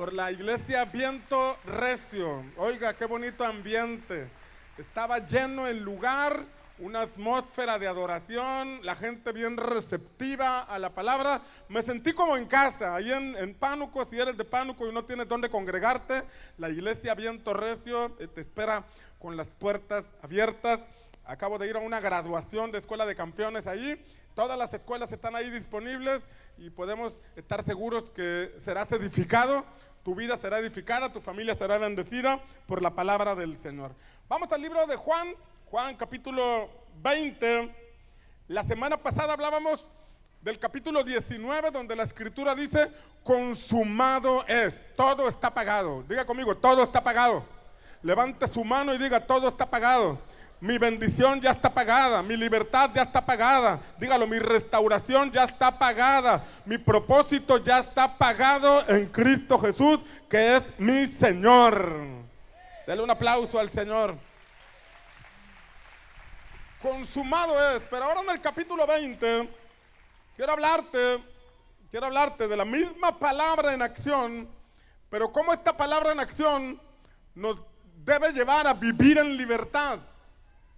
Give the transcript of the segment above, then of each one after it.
por la iglesia Viento Recio. Oiga, qué bonito ambiente. Estaba lleno el lugar, una atmósfera de adoración, la gente bien receptiva a la palabra. Me sentí como en casa, ahí en Pánuco. Si eres de Pánuco y no tienes dónde congregarte, la iglesia Viento Recio te espera con las puertas abiertas. Acabo de ir a una graduación de Escuela de Campeones ahí. Todas las escuelas están ahí disponibles y podemos estar seguros que serás edificado, tu vida será edificada, tu familia será bendecida por la palabra del Señor. Vamos al libro de Juan, capítulo 20. La semana pasada hablábamos del capítulo 19, donde la escritura dice, consumado es, todo está pagado. Diga conmigo, todo está pagado. Levante su mano y diga, todo está pagado. Mi bendición ya está pagada, mi libertad ya está pagada. Dígalo, mi restauración ya está pagada. Mi propósito ya está pagado en Cristo Jesús, que es mi Señor. Dele un aplauso al Señor. Consumado es. Pero ahora en el capítulo 20 quiero hablarte de la misma palabra en acción, pero cómo esta palabra en acción nos debe llevar a vivir en libertad.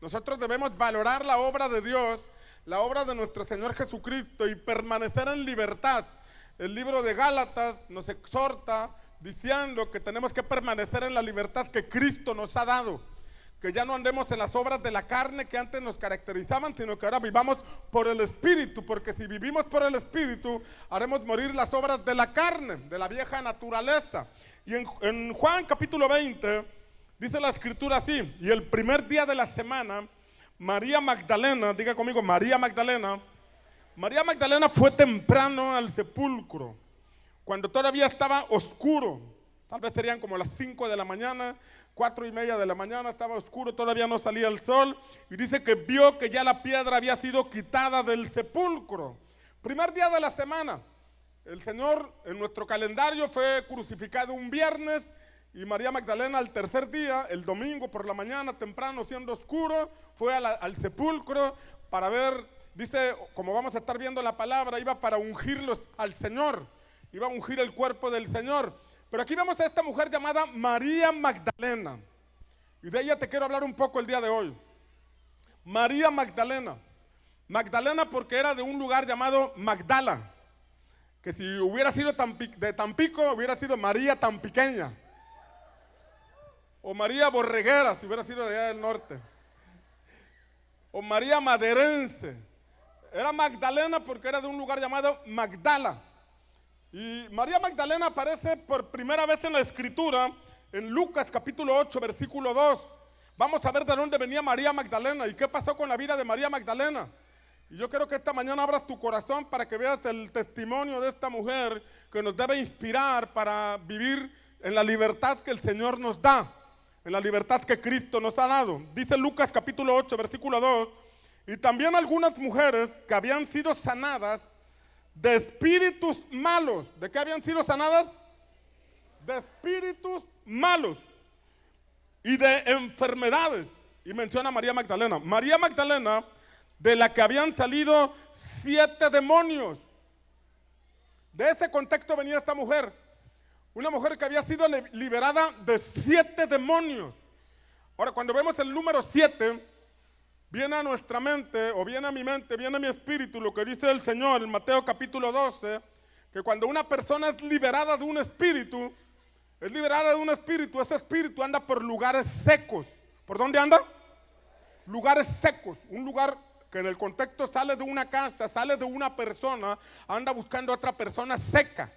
Nosotros debemos valorar la obra de Dios, la obra de nuestro Señor Jesucristo y permanecer en libertad. El libro de Gálatas nos exhorta diciendo que tenemos que permanecer en la libertad que Cristo nos ha dado. Que ya no andemos en las obras de la carne que antes nos caracterizaban, sino que ahora vivamos por el Espíritu. Porque si vivimos por el Espíritu, haremos morir las obras de la carne, de la vieja naturaleza. Y en Juan capítulo 20... dice la escritura así, y el primer día de la semana, María Magdalena, diga conmigo, María Magdalena fue temprano al sepulcro, cuando todavía estaba oscuro. Tal vez serían como las 5 de la mañana, 4:30 de la mañana, estaba oscuro, todavía no salía el sol, y dice que vio que ya la piedra había sido quitada del sepulcro. Primer día de la semana, el Señor en nuestro calendario fue crucificado un viernes, y María Magdalena al tercer día, el domingo por la mañana, temprano, siendo oscuro, fue al sepulcro para ver, dice, como vamos a estar viendo la palabra, iba para ungirlos al Señor, iba a ungir el cuerpo del Señor. Pero aquí vemos a esta mujer llamada María Magdalena, y de ella te quiero hablar un poco el día de hoy. María Magdalena porque era de un lugar llamado Magdala, que si hubiera sido de Tampico, hubiera sido María Tampiqueña. O María Borreguera, si hubiera sido de allá del norte. O María Maderense. Era Magdalena porque era de un lugar llamado Magdala. Y María Magdalena aparece por primera vez en la escritura en Lucas capítulo 8, versículo 2. Vamos a ver de dónde venía María Magdalena y qué pasó con la vida de María Magdalena. Y yo quiero que esta mañana abras tu corazón para que veas el testimonio de esta mujer que nos debe inspirar para vivir en la libertad que el Señor nos da. En la libertad que Cristo nos ha dado. Dice Lucas capítulo 8, versículo 2. Y también algunas mujeres que habían sido sanadas de espíritus malos. ¿De qué habían sido sanadas? De espíritus malos y de enfermedades. Y menciona a María Magdalena. María Magdalena, de la que habían salido 7 demonios. De ese contexto venía esta mujer. Una mujer que había sido liberada de 7 demonios. Ahora, cuando vemos el número 7, viene a nuestra mente, o viene a mi mente, viene a mi espíritu, lo que dice el Señor en Mateo capítulo 12, que cuando una persona es liberada de un espíritu, ese espíritu anda por lugares secos. ¿Por dónde anda? Lugares secos, un lugar que en el contexto sale de una casa, sale de una persona, anda buscando a otra persona seca.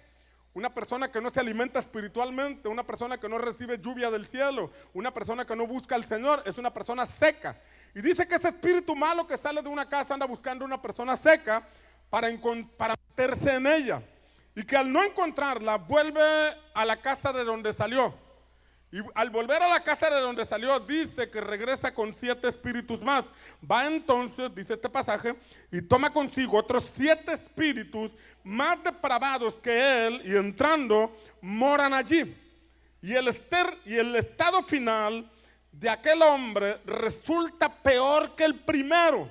Una persona que no se alimenta espiritualmente, una persona que no recibe lluvia del cielo, una persona que no busca al Señor, es una persona seca. Y dice que ese espíritu malo que sale de una casa anda buscando una persona seca para meterse en ella. Y que al no encontrarla, vuelve a la casa de donde salió. Y al volver a la casa de donde salió, dice que regresa con 7 espíritus más. Va entonces, dice este pasaje, y toma consigo otros 7 espíritus más depravados que él, y entrando, moran allí. Y el estado final de aquel hombre resulta peor que el primero.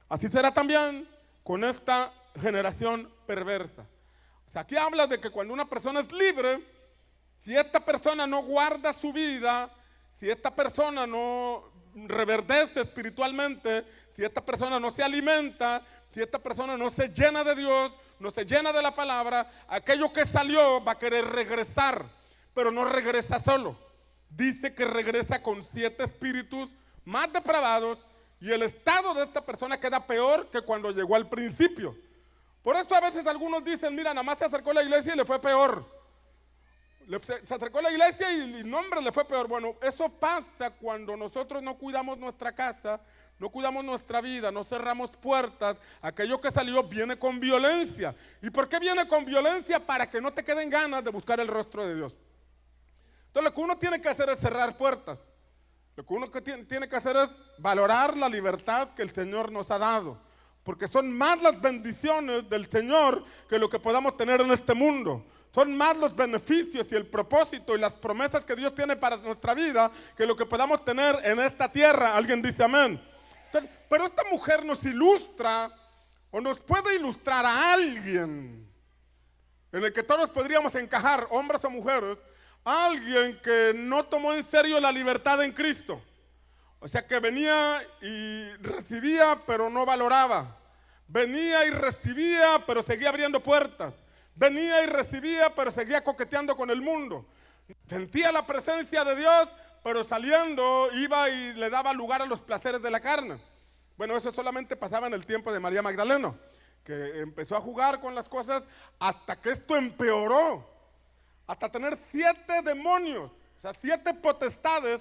Así será también con esta generación perversa. O sea, aquí habla de que cuando una persona es libre, Si esta persona no guarda su vida, si esta persona no reverdece espiritualmente, si esta persona no se alimenta, si esta persona no se llena de Dios, no se llena de la palabra, aquello que salió va a querer regresar, pero no regresa solo. Dice que regresa con 7 espíritus más depravados y el estado de esta persona queda peor que cuando llegó al principio. Por eso a veces algunos dicen, mira, nada más se acercó a la iglesia y le fue peor. Se acercó a la iglesia y no, hombre, le fue peor. Bueno, eso pasa cuando nosotros no cuidamos nuestra casa, no cuidamos nuestra vida, no cerramos puertas. Aquello que salió viene con violencia. ¿Y por qué viene con violencia? Para que no te queden ganas de buscar el rostro de Dios. Entonces lo que uno tiene que hacer es cerrar puertas. Lo que uno tiene que hacer es valorar la libertad que el Señor nos ha dado. Porque son más las bendiciones del Señor que lo que podamos tener en este mundo. Son más los beneficios y el propósito y las promesas que Dios tiene para nuestra vida que lo que podamos tener en esta tierra. Alguien dice amén. Entonces, pero esta mujer nos ilustra o nos puede ilustrar a alguien en el que todos podríamos encajar, hombres o mujeres, a alguien que no tomó en serio la libertad en Cristo. O sea, que venía y recibía pero no valoraba. Venía y recibía pero seguía abriendo puertas. Venía y recibía, pero seguía coqueteando con el mundo. Sentía la presencia de Dios, pero saliendo iba y le daba lugar a los placeres de la carne. Bueno, eso solamente pasaba en el tiempo de María Magdalena, que empezó a jugar con las cosas hasta que esto empeoró. Hasta tener 7 demonios, o sea, 7 potestades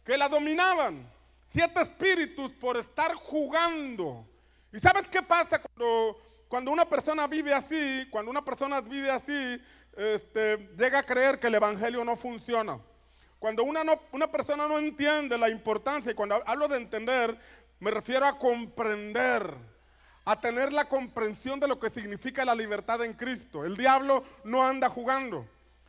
que la dominaban. 7 espíritus por estar jugando. ¿Y sabes qué pasa cuando una persona vive así, llega a creer que el evangelio no funciona? Cuando una persona no entiende la importancia, y cuando hablo de entender, me refiero a comprender, a tener la comprensión de lo que significa la libertad en Cristo. El diablo no anda jugando,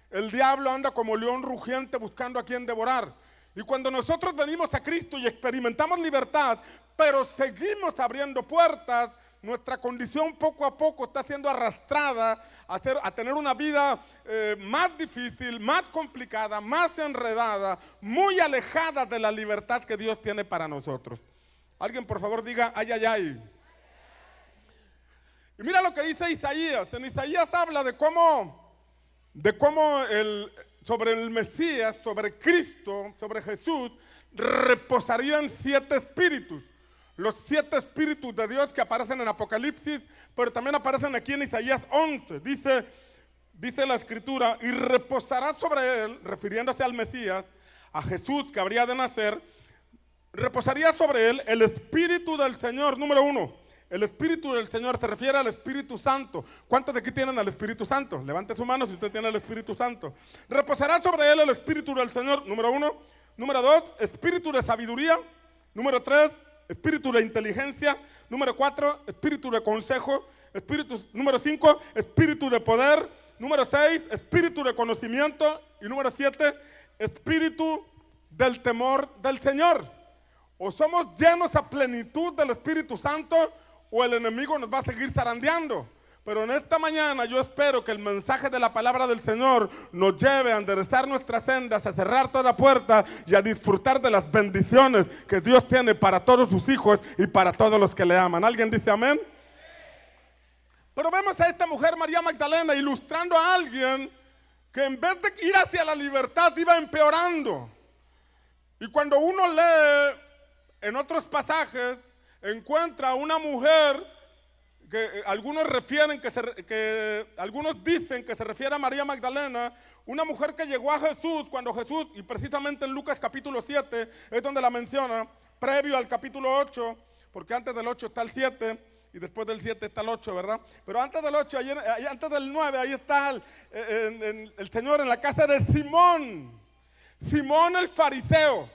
el diablo anda como león rugiente buscando a quien devorar. Y cuando nosotros venimos a Cristo y experimentamos libertad, pero seguimos abriendo puertas, nuestra condición poco a poco está siendo arrastrada a tener una vida más difícil, más complicada, más enredada, muy alejada de la libertad que Dios tiene para nosotros. Alguien por favor diga, ay, ay, ay. Y mira lo que dice Isaías. En Isaías habla de cómo sobre el Mesías, sobre Cristo, sobre Jesús, reposarían 7 espíritus. Los 7 espíritus de Dios que aparecen en Apocalipsis, pero también aparecen aquí en Isaías 11. Dice la escritura, y reposará sobre él, refiriéndose al Mesías, a Jesús que habría de nacer, reposaría sobre él el Espíritu del Señor. Número 1, el Espíritu del Señor se refiere al Espíritu Santo. ¿Cuántos de aquí tienen al Espíritu Santo? Levante su mano si usted tiene el Espíritu Santo. Reposará sobre él el Espíritu del Señor, número 1. Número 2, Espíritu de sabiduría. Número 3, Espíritu de inteligencia. Número 4, Espíritu de consejo. Número 5, Espíritu de poder. Número 6, Espíritu de conocimiento. Y número 7, Espíritu del temor del Señor. O somos llenos a plenitud del Espíritu Santo, o el enemigo nos va a seguir zarandeando. Pero en esta mañana yo espero que el mensaje de la palabra del Señor nos lleve a enderezar nuestras sendas, a cerrar toda puerta y a disfrutar de las bendiciones que Dios tiene para todos sus hijos y para todos los que le aman. ¿Alguien dice amén? Pero vemos a esta mujer María Magdalena ilustrando a alguien que en vez de ir hacia la libertad iba empeorando. Y cuando uno lee en otros pasajes, encuentra a una mujer que algunos dicen que se refiere a María Magdalena, una mujer que llegó a Jesús cuando Jesús, y precisamente en Lucas capítulo 7 es donde la menciona, previo al capítulo 8, porque antes del 8 está el 7 y después del 7 está el 8, ¿verdad? Pero antes del 8, antes del 9, ahí está el Señor en la casa de Simón el fariseo.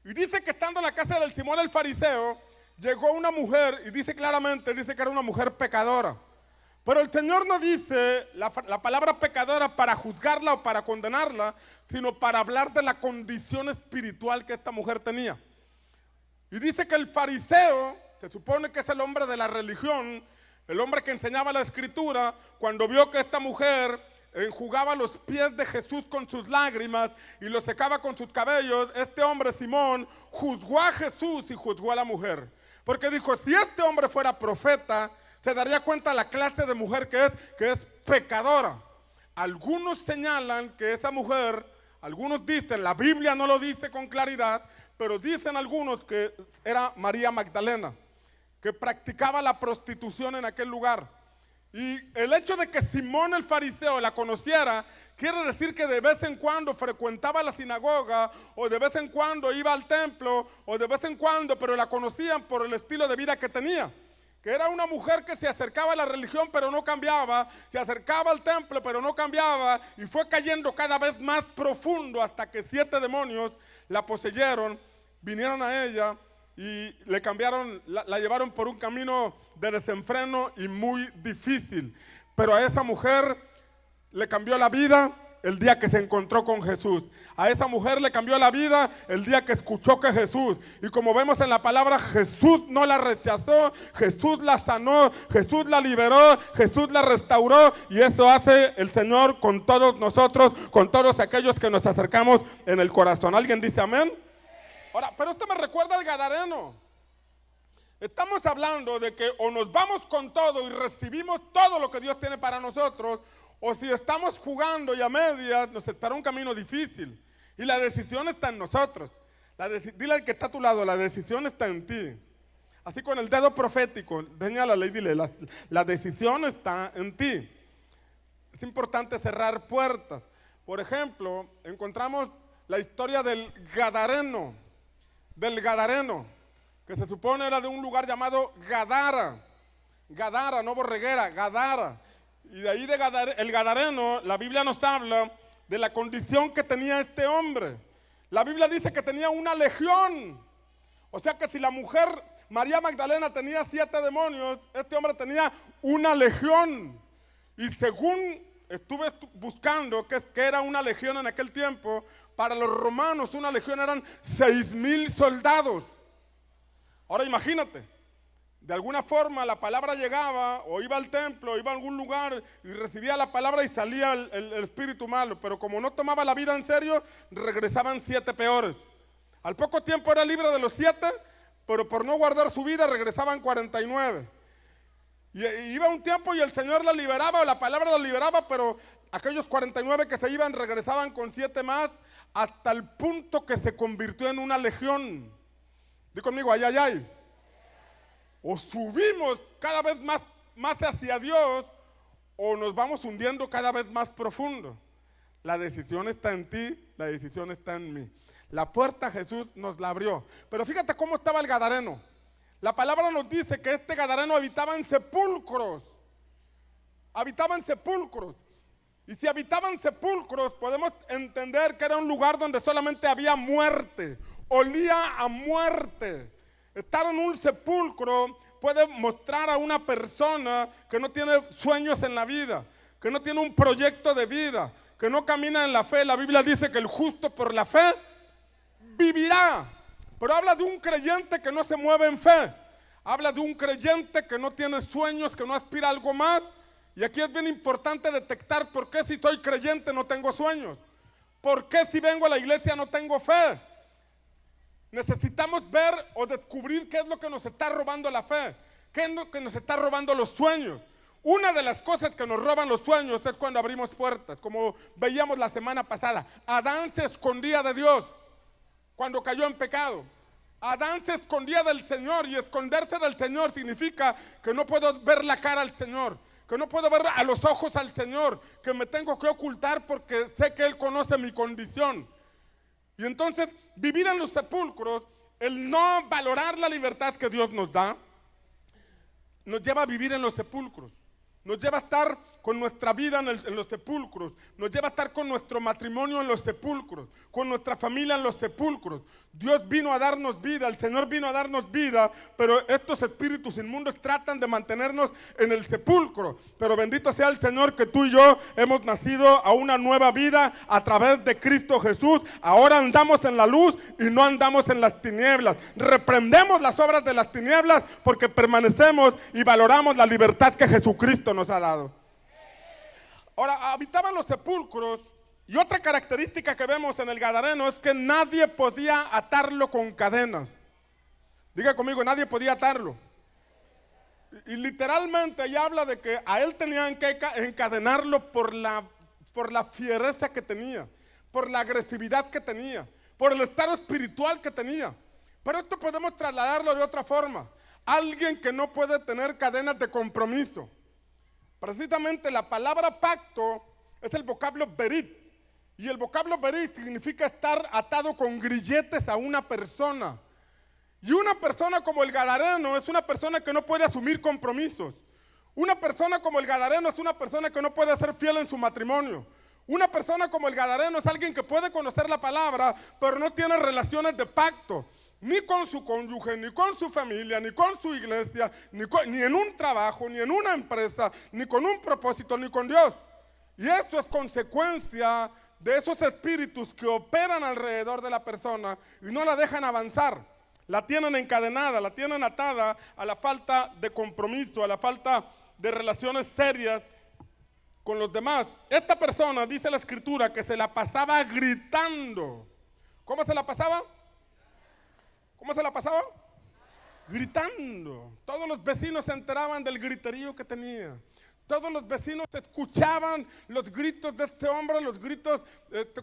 Y dice que estando en la casa del Simón el fariseo, llegó una mujer, y dice claramente, dice que era una mujer pecadora. Pero el Señor no dice la palabra pecadora para juzgarla o para condenarla, sino para hablar de la condición espiritual que esta mujer tenía. Y dice que el fariseo, se supone que es el hombre de la religión, el hombre que enseñaba la escritura, cuando vio que esta mujer enjugaba los pies de Jesús con sus lágrimas y los secaba con sus cabellos, este hombre Simón juzgó a Jesús y juzgó a la mujer. Porque dijo, si este hombre fuera profeta, se daría cuenta la clase de mujer que es pecadora. Algunos señalan que esa mujer, algunos dicen, la Biblia no lo dice con claridad, pero dicen algunos que era María Magdalena, que practicaba la prostitución en aquel lugar. Y el hecho de que Simón el fariseo la conociera, quiere decir que de vez en cuando frecuentaba la sinagoga, o de vez en cuando iba al templo, o de vez en cuando, pero la conocían por el estilo de vida que tenía. Que era una mujer que se acercaba a la religión pero no cambiaba, se acercaba al templo pero no cambiaba, y fue cayendo cada vez más profundo hasta que 7 demonios la poseyeron, vinieron a ella y le cambiaron, la llevaron por un camino de desenfreno y muy difícil. Pero a esa mujer le cambió la vida el día que se encontró con Jesús. A esa mujer le cambió la vida el día que escuchó que Jesús. Y como vemos en la palabra, Jesús no la rechazó, Jesús la sanó, Jesús la liberó, Jesús la restauró. Y eso hace el Señor con todos nosotros, con todos aquellos que nos acercamos en el corazón. ¿Alguien dice amén? Ahora, pero esto me recuerda al Gadareno. Estamos hablando de que o nos vamos con todo y recibimos todo lo que Dios tiene para nosotros, o si estamos jugando y a medias nos espera un camino difícil. Y la decisión está en nosotros. Dile al que está a tu lado, la decisión está en ti. Así con el dedo profético, señálale y dile, la decisión está en ti. Es importante cerrar puertas. Por ejemplo, encontramos la historia del Gadareno, que se supone era de un lugar llamado Gadara, no borreguera, Gadara. Y de ahí el Gadareno, la Biblia nos habla de la condición que tenía este hombre. La Biblia dice que tenía una legión. O sea que si la mujer María Magdalena tenía 7 demonios, este hombre tenía una legión. Y según estuve buscando qué era una legión en aquel tiempo, para los romanos una legión eran 6,000 soldados. Ahora imagínate, de alguna forma la palabra llegaba, o iba al templo, o iba a algún lugar y recibía la palabra y salía el espíritu malo, pero como no tomaba la vida en serio, regresaban 7 peores. Al poco tiempo era libre de los 7, pero por no guardar su vida regresaban 49. Y iba un tiempo y el Señor la liberaba, o la palabra la liberaba, pero aquellos 49 que se iban regresaban con 7 más, hasta el punto que se convirtió en una legión. Dí conmigo, ay, ay, ay. O subimos cada vez más hacia Dios, o nos vamos hundiendo cada vez más profundo. La decisión está en ti, la decisión está en mí. La puerta Jesús nos la abrió. Pero fíjate cómo estaba el Gadareno. La palabra nos dice que este Gadareno habitaba en sepulcros. Habitaba en sepulcros. Y si habitaba en sepulcros, podemos entender que era un lugar donde solamente había muerte. Olía a muerte. Estar en un sepulcro puede mostrar a una persona que no tiene sueños en la vida, que no tiene un proyecto de vida, que no camina en la fe. La Biblia dice que el justo por la fe vivirá. Pero habla de un creyente que no se mueve en fe. Habla de un creyente que no tiene sueños, que no aspira a algo más. Y aquí es bien importante detectar por qué si soy creyente no tengo sueños. ¿Por qué si vengo a la iglesia no tengo fe? Necesitamos ver o descubrir qué es lo que nos está robando la fe, qué es lo que nos está robando los sueños. Una de las cosas que nos roban los sueños es cuando abrimos puertas, como veíamos la semana pasada. Adán se escondía de Dios cuando cayó en pecado. Adán se escondía del Señor, y esconderse del Señor significa que no puedo ver la cara al Señor, que no puedo ver a los ojos al Señor, que me tengo que ocultar porque sé que Él conoce mi condición. Y entonces vivir en los sepulcros, el no valorar la libertad que Dios nos da, nos lleva a vivir en los sepulcros, nos lleva a estar con nuestra vida en los sepulcros, nos lleva a estar con nuestro matrimonio en los sepulcros, con nuestra familia en los sepulcros. Dios vino a darnos vida, el Señor vino a darnos vida, pero estos espíritus inmundos tratan de mantenernos en el sepulcro. Pero bendito sea el Señor que tú y yo hemos nacido a una nueva vida a través de Cristo Jesús. Ahora andamos en la luz y no andamos en las tinieblas. Reprendemos las obras de las tinieblas porque permanecemos y valoramos la libertad que Jesucristo nos ha dado. Ahora, habitaban los sepulcros y otra característica que vemos en el Gadareno es que nadie podía atarlo con cadenas. Diga conmigo, nadie podía atarlo. Y literalmente ahí habla de que a él tenían que encadenarlo por la fiereza que tenía, por la agresividad que tenía, por el estado espiritual que tenía. Pero esto podemos trasladarlo de otra forma. Alguien que no puede tener cadenas de compromiso. Precisamente la palabra pacto es el vocablo berit. Y el vocablo berit significa estar atado con grilletes a una persona. Y una persona como el Gadareno es una persona que no puede asumir compromisos. Una persona como el Gadareno es una persona que no puede ser fiel en su matrimonio. Una persona como el Gadareno es alguien que puede conocer la palabra, pero no tiene relaciones de pacto. Ni con su cónyuge, ni con su familia, ni con su iglesia, ni en un trabajo, ni en una empresa, ni con un propósito, ni con Dios. Y esto es consecuencia de esos espíritus que operan alrededor de la persona y no la dejan avanzar. La tienen encadenada, la tienen atada a la falta de compromiso, a la falta de relaciones serias con los demás. Esta persona, dice la escritura, que se la pasaba gritando. ¿Cómo se la pasaba? ¿Cómo se la pasaba? Gritando. Todos los vecinos se enteraban del griterío que tenía. Todos los vecinos escuchaban los gritos de este hombre, los gritos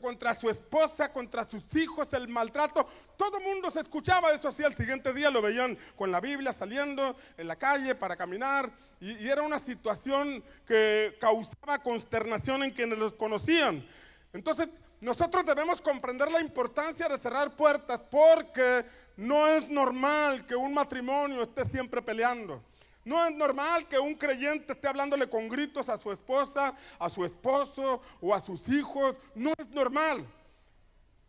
contra su esposa, contra sus hijos, el maltrato. Todo el mundo se escuchaba. Eso sí, al siguiente día lo veían con la Biblia saliendo en la calle para caminar. Y era una situación que causaba consternación en quienes los conocían. Entonces, nosotros debemos comprender la importancia de cerrar puertas, porque no es normal que un matrimonio esté siempre peleando. No es normal que un creyente esté hablándole con gritos a su esposa, a su esposo o a sus hijos. No es normal.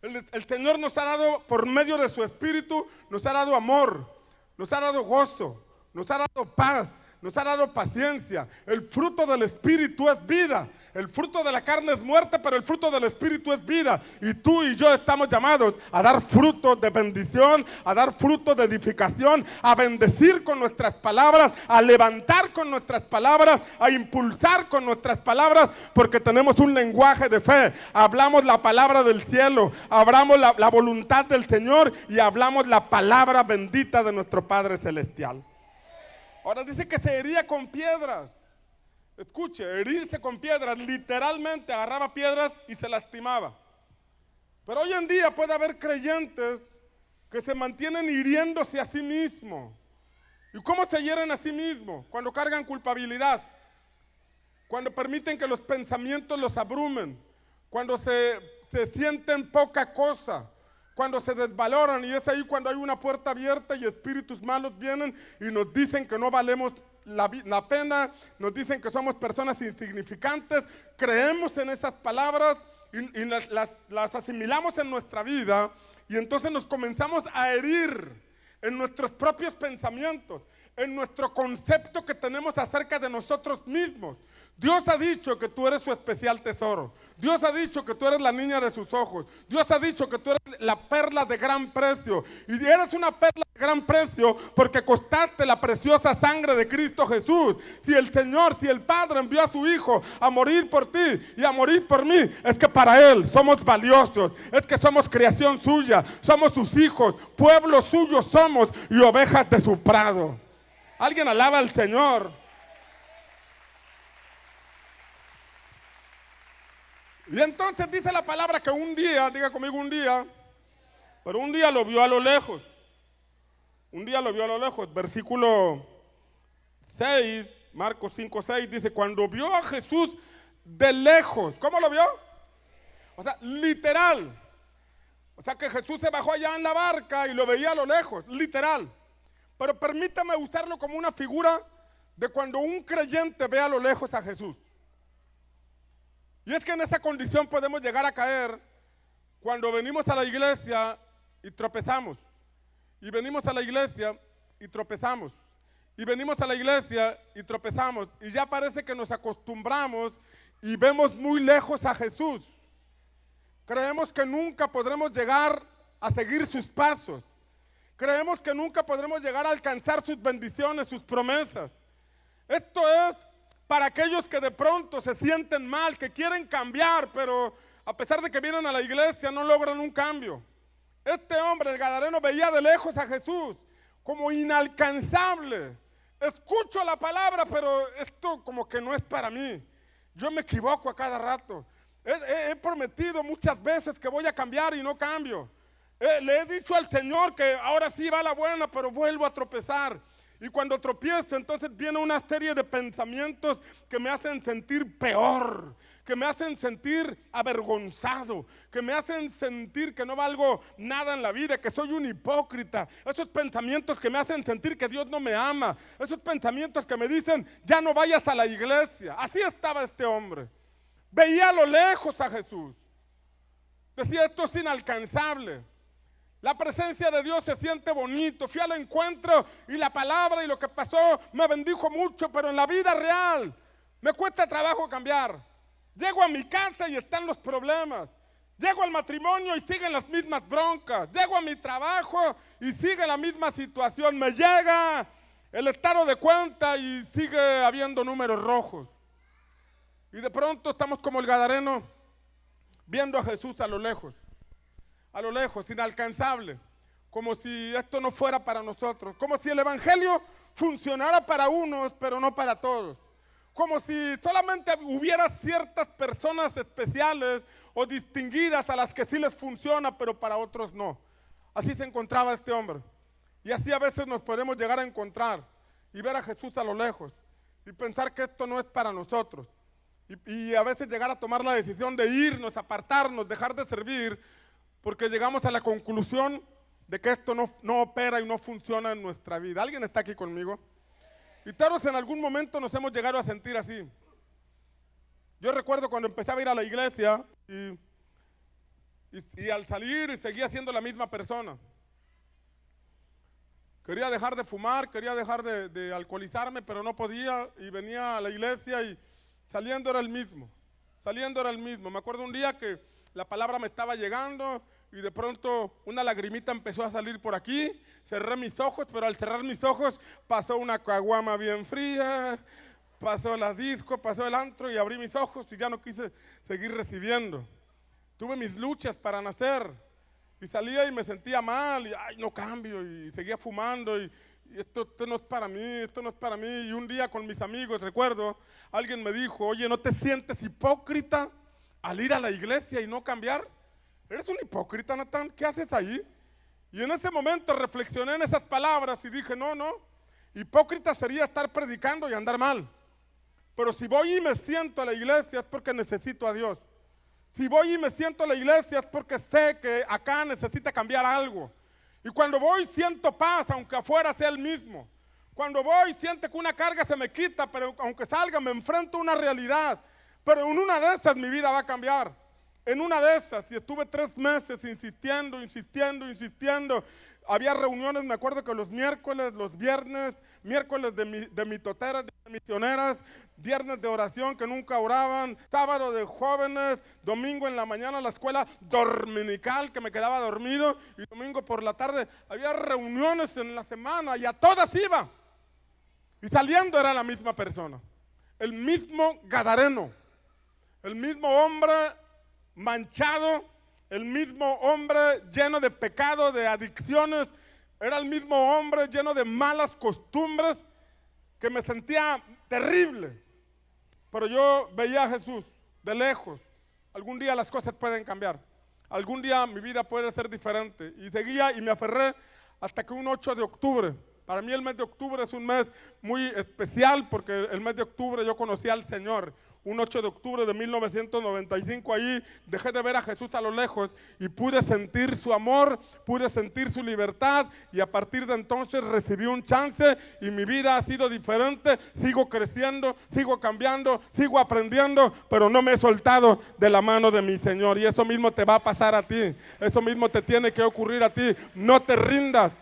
El Señor nos ha dado, por medio de su Espíritu, nos ha dado amor, nos ha dado gozo, nos ha dado paz, nos ha dado paciencia. El fruto del Espíritu es vida. El fruto de la carne es muerte, pero el fruto del Espíritu es vida. Y tú y yo estamos llamados a dar frutos de bendición, a dar frutos de edificación, a bendecir con nuestras palabras, a levantar con nuestras palabras, a impulsar con nuestras palabras, porque tenemos un lenguaje de fe. Hablamos la palabra del cielo, hablamos la voluntad del Señor y hablamos la palabra bendita de nuestro Padre Celestial. Ahora dice que se hería con piedras. Escuche, herirse con piedras, literalmente agarraba piedras y se lastimaba. Pero hoy en día puede haber creyentes que se mantienen hiriéndose a sí mismos. ¿Y cómo se hieren a sí mismos? Cuando cargan culpabilidad, cuando permiten que los pensamientos los abrumen, cuando se sienten poca cosa, cuando se desvaloran, y es ahí cuando hay una puerta abierta y espíritus malos vienen y nos dicen que no valemos la pena, nos dicen que somos personas insignificantes. Creemos en esas palabras y las asimilamos en nuestra vida, y entonces nos comenzamos a herir en nuestros propios pensamientos, en nuestro concepto que tenemos acerca de nosotros mismos. Dios ha dicho que tú eres su especial tesoro. Dios ha dicho que tú eres la niña de sus ojos. Dios ha dicho que tú eres la perla de gran precio. Y eres una perla de gran precio porque costaste la preciosa sangre de Cristo Jesús. Si el Señor, si el Padre envió a su Hijo a morir por ti y a morir por mí, es que para Él somos valiosos. Es que somos creación suya. Somos sus hijos. Pueblo suyo somos y ovejas de su prado. Alguien alaba al Señor. Y entonces dice la palabra que un día, diga conmigo un día, pero un día lo vio a lo lejos. Un día lo vio a lo lejos. Versículo 6, Marcos 5, 6 dice, cuando vio a Jesús de lejos. ¿Cómo lo vio? O sea, literal. O sea que Jesús se bajó allá en la barca y lo veía a lo lejos, literal. Pero permítame usarlo como una figura de cuando un creyente ve a lo lejos a Jesús. Y es que en esa condición podemos llegar a caer cuando venimos a la iglesia y tropezamos. Y venimos a la iglesia y tropezamos. Y venimos a la iglesia y tropezamos. Y ya parece que nos acostumbramos y vemos muy lejos a Jesús. Creemos que nunca podremos llegar a seguir sus pasos. Creemos que nunca podremos llegar a alcanzar sus bendiciones, sus promesas. Esto es para aquellos que de pronto se sienten mal, que quieren cambiar, pero a pesar de que vienen a la iglesia no logran un cambio. Este hombre, el gadareno, veía de lejos a Jesús como inalcanzable. Escucho la palabra, pero esto como que no es para mí. Yo me equivoco a cada rato. He prometido muchas veces que voy a cambiar y no cambio. Le he dicho al Señor que ahora sí va la buena, pero vuelvo a tropezar. Y cuando tropiezo, entonces viene una serie de pensamientos que me hacen sentir peor, que me hacen sentir avergonzado, que me hacen sentir que no valgo nada en la vida, que soy un hipócrita. Esos pensamientos que me hacen sentir que Dios no me ama. Esos pensamientos que me dicen, ya no vayas a la iglesia. Así estaba este hombre. Veía a lo lejos a Jesús. Decía, esto es inalcanzable. La presencia de Dios se siente bonito. Fui al encuentro y la palabra y lo que pasó me bendijo mucho, pero en la vida real me cuesta trabajo cambiar. Llego a mi casa y están los problemas. Llego al matrimonio y siguen las mismas broncas. Llego a mi trabajo y sigue la misma situación. Me llega el estado de cuenta y sigue habiendo números rojos. Y de pronto estamos como el gadareno viendo a Jesús a lo lejos, inalcanzable, como si esto no fuera para nosotros, como si el evangelio funcionara para unos, pero no para todos, como si solamente hubiera ciertas personas especiales o distinguidas a las que sí les funciona, pero para otros no. Así se encontraba este hombre, y así a veces nos podemos llegar a encontrar y ver a Jesús a lo lejos y pensar que esto no es para nosotros, y a veces llegar a tomar la decisión de irnos, apartarnos, dejar de servir, porque llegamos a la conclusión de que esto no opera y no funciona en nuestra vida. ¿Alguien está aquí conmigo? Y todos en algún momento nos hemos llegado a sentir así. Yo recuerdo cuando empecé a ir a la iglesia y al salir seguía siendo la misma persona. Quería dejar de fumar, quería dejar de alcoholizarme, pero no podía, y venía a la iglesia y saliendo era el mismo. Me acuerdo un día que la palabra me estaba llegando y de pronto una lagrimita empezó a salir por aquí. Cerré mis ojos, pero al cerrar mis ojos pasó una caguama bien fría, pasó la disco, pasó el antro y abrí mis ojos y ya no quise seguir recibiendo. Tuve mis luchas para nacer y salía y me sentía mal y ay, no cambio, y seguía fumando y esto no es para mí, esto no es para mí. Y un día con mis amigos, recuerdo, alguien me dijo, oye, ¿no te sientes hipócrita al ir a la iglesia y no cambiar? ¿Eres un hipócrita, Natán? ¿Qué haces ahí? Y en ese momento reflexioné en esas palabras y dije, no, hipócrita sería estar predicando y andar mal. Pero si voy y me siento a la iglesia es porque necesito a Dios. Si voy y me siento a la iglesia es porque sé que acá necesita cambiar algo. Y cuando voy siento paz, aunque afuera sea el mismo. Cuando voy siento que una carga se me quita, pero aunque salga me enfrento a una realidad. Pero en una de esas mi vida va a cambiar. En una de esas, y estuve 3 meses insistiendo. Había reuniones, me acuerdo que los miércoles, los viernes, miércoles de mitoteras, de misioneras, viernes de oración que nunca oraban, sábado de jóvenes, domingo en la mañana la escuela dominical que me quedaba dormido y domingo por la tarde. Había reuniones en la semana y a todas iba. Y saliendo era la misma persona, el mismo gadareno, el mismo hombre manchado, el mismo hombre lleno de pecado, de adicciones. Era el mismo hombre lleno de malas costumbres que me sentía terrible. Pero yo veía a Jesús de lejos. Algún día las cosas pueden cambiar. Algún día mi vida puede ser diferente. Y seguía y me aferré hasta que un 8 de octubre. Para mí el mes de octubre es un mes muy especial porque el mes de octubre yo conocí al Señor. Un 8 de octubre de 1995, ahí dejé de ver a Jesús a lo lejos y pude sentir su amor, pude sentir su libertad, y a partir de entonces recibí un chance y mi vida ha sido diferente. Sigo creciendo, sigo cambiando, sigo aprendiendo, pero no me he soltado de la mano de mi Señor, y eso mismo te va a pasar a ti, eso mismo te tiene que ocurrir a ti. No te rindas,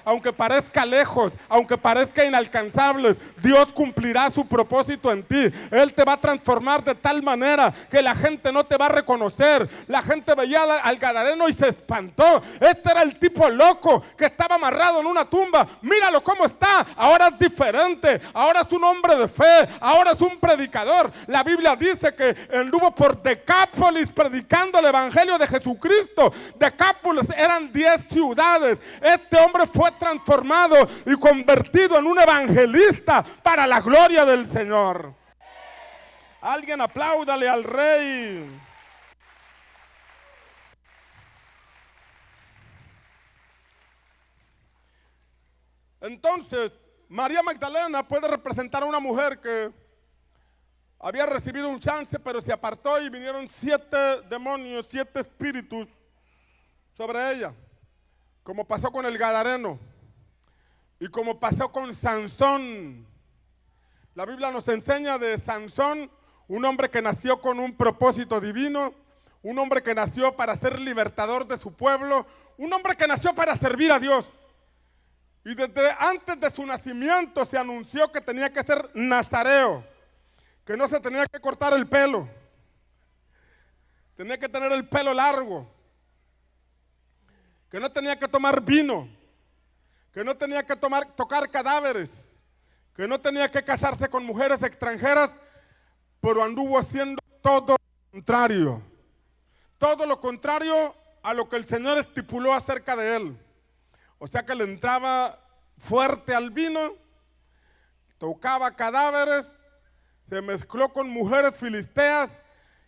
aunque parezca lejos, aunque parezca inalcanzable, Dios cumplirá su propósito en ti. Él Él te va a transformar de tal manera que la gente no te va a reconocer. La gente veía al gadareno y se espantó. Este era el tipo loco que estaba amarrado en una tumba. Míralo cómo está. Ahora es diferente. Ahora es un hombre de fe. Ahora es un predicador. La Biblia dice que anduvo por Decápolis predicando el evangelio de Jesucristo. Decápolis eran 10 ciudades. Este hombre fue transformado y convertido en un evangelista para la gloria del Señor. Alguien apláudale al Rey. Entonces, María Magdalena puede representar a una mujer que había recibido un chance, pero se apartó y vinieron 7 demonios, 7 espíritus sobre ella, como pasó con el gadareno y como pasó con Sansón. La Biblia nos enseña de Sansón, un hombre que nació con un propósito divino, un hombre que nació para ser libertador de su pueblo, un hombre que nació para servir a Dios. Y desde antes de su nacimiento se anunció que tenía que ser nazareo, que no se tenía que cortar el pelo, tenía que tener el pelo largo, que no tenía que tomar vino, que no tenía que tocar cadáveres, que no tenía que casarse con mujeres extranjeras, pero anduvo haciendo todo lo contrario a lo que el Señor estipuló acerca de él. O sea que le entraba fuerte al vino, tocaba cadáveres, se mezcló con mujeres filisteas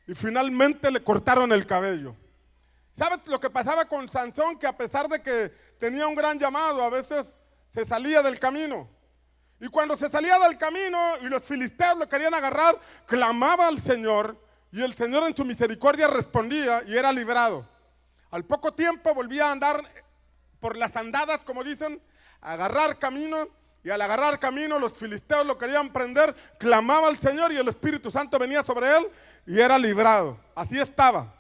y finalmente le cortaron el cabello. ¿Sabes lo que pasaba con Sansón? Que a pesar de que tenía un gran llamado, a veces se salía del camino. Y cuando se salía del camino y los filisteos lo querían agarrar, clamaba al Señor y el Señor en su misericordia respondía y era librado. Al poco tiempo volvía a andar por las andadas, como dicen, a agarrar camino, y al agarrar camino los filisteos lo querían prender, clamaba al Señor y el Espíritu Santo venía sobre él y era librado. Así estaba,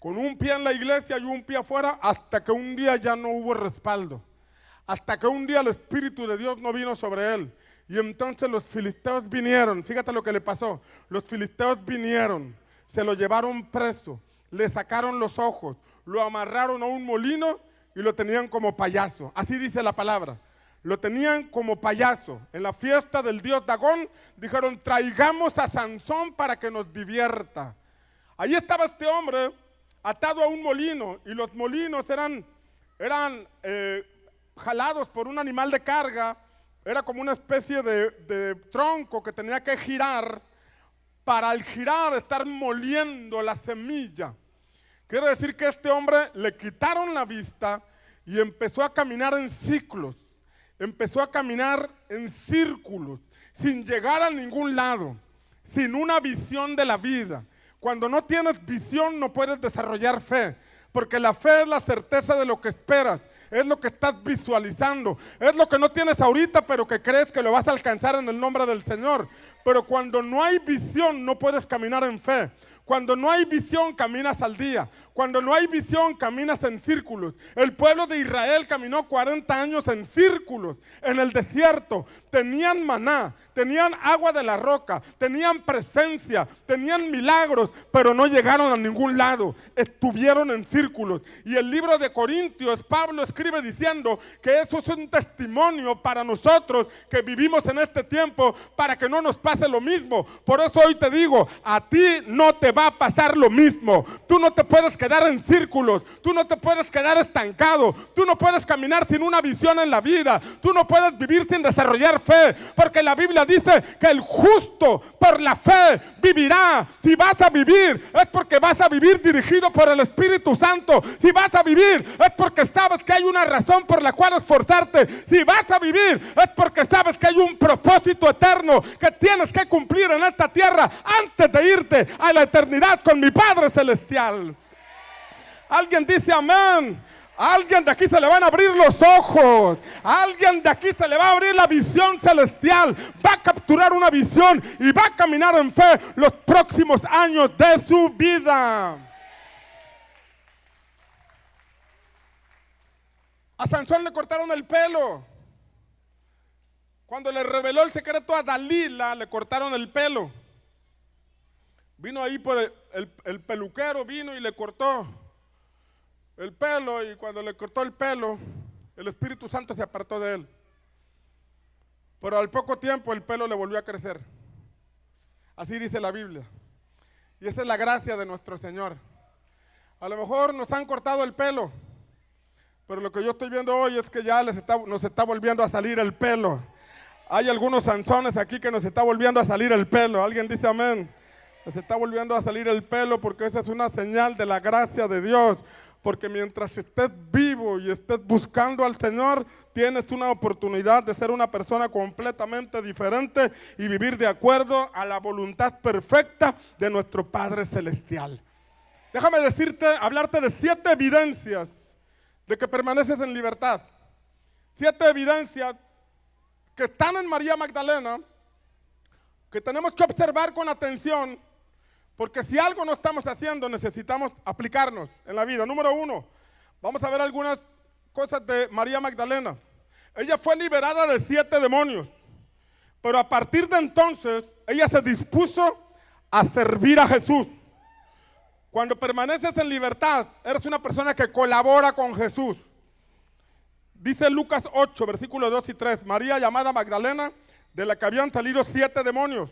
con un pie en la iglesia y un pie afuera, hasta que un día ya no hubo respaldo, hasta que un día el Espíritu de Dios no vino sobre él. Y entonces los filisteos vinieron, fíjate lo que le pasó, los filisteos vinieron, se lo llevaron preso, le sacaron los ojos, lo amarraron a un molino y lo tenían como payaso. Así dice la palabra, lo tenían como payaso. En la fiesta del dios Dagón dijeron: traigamos a Sansón para que nos divierta. Ahí estaba este hombre atado a un molino, y los molinos eran jalados por un animal de carga. Era como una especie de tronco que tenía que girar, para al girar estar moliendo la semilla. Quiero decir que a este hombre le quitaron la vista y empezó a caminar en ciclos, empezó a caminar en círculos, sin llegar a ningún lado, sin una visión de la vida. Cuando no tienes visión no puedes desarrollar fe, porque la fe es la certeza de lo que esperas, es lo que estás visualizando, es lo que no tienes ahorita pero que crees que lo vas a alcanzar en el nombre del Señor. Pero cuando no hay visión no puedes caminar en fe. Cuando no hay visión caminas al día. Cuando no hay visión caminas en círculos. El pueblo de Israel caminó 40 años en círculos en el desierto. Tenían maná, tenían agua de la roca, tenían presencia, tenían milagros, pero no llegaron a ningún lado. Estuvieron en círculos. Y el libro de Corintios, Pablo escribe diciendo que eso es un testimonio para nosotros que vivimos en este tiempo, para que no nos pase lo mismo. Por eso hoy te digo, a ti no te va a pasar lo mismo. Tú no te puedes quedar en círculos, tú no te puedes quedar estancado, tú no puedes caminar sin una visión en la vida, tú no puedes vivir sin desarrollar fe, porque la Biblia dice que el justo por la fe vivirá. Si vas a vivir es porque vas a vivir dirigido por el Espíritu Santo. Si vas a vivir es porque sabes que hay una razón por la cual esforzarte. Si vas a vivir es porque sabes que hay un propósito eterno que tienes que cumplir en esta tierra antes de irte a la eternidad con mi Padre Celestial. Alguien dice amén. A alguien de aquí se le van a abrir los ojos. A alguien de aquí se le va a abrir la visión celestial. Va a capturar una visión y va a caminar en fe los próximos años de su vida. A Sansón le cortaron el pelo. Cuando le reveló el secreto a Dalila, le cortaron el pelo. Vino ahí por el peluquero, vino y le cortó el pelo, y cuando le cortó el pelo, el Espíritu Santo se apartó de él. Pero al poco tiempo el pelo le volvió a crecer. Así dice la Biblia. Y esa es la gracia de nuestro Señor. A lo mejor nos han cortado el pelo, pero lo que yo estoy viendo hoy es que ya nos está volviendo a salir el pelo. Hay algunos Sansones aquí que nos está volviendo a salir el pelo. ¿Alguien dice amén? Nos está volviendo a salir el pelo, porque esa es una señal de la gracia de Dios. Porque mientras estés vivo y estés buscando al Señor, tienes una oportunidad de ser una persona completamente diferente y vivir de acuerdo a la voluntad perfecta de nuestro Padre Celestial. Déjame hablarte de 7 evidencias de que permaneces en libertad. 7 evidencias que están en María Magdalena, que tenemos que observar con atención, porque si algo no estamos haciendo, necesitamos aplicarnos en la vida. Número 1, vamos a ver algunas cosas de María Magdalena. Ella fue liberada de 7 demonios, pero a partir de entonces, ella se dispuso a servir a Jesús. Cuando permaneces en libertad, eres una persona que colabora con Jesús. Dice Lucas 8, versículos 2 y 3, María llamada Magdalena, de la que habían salido 7 demonios.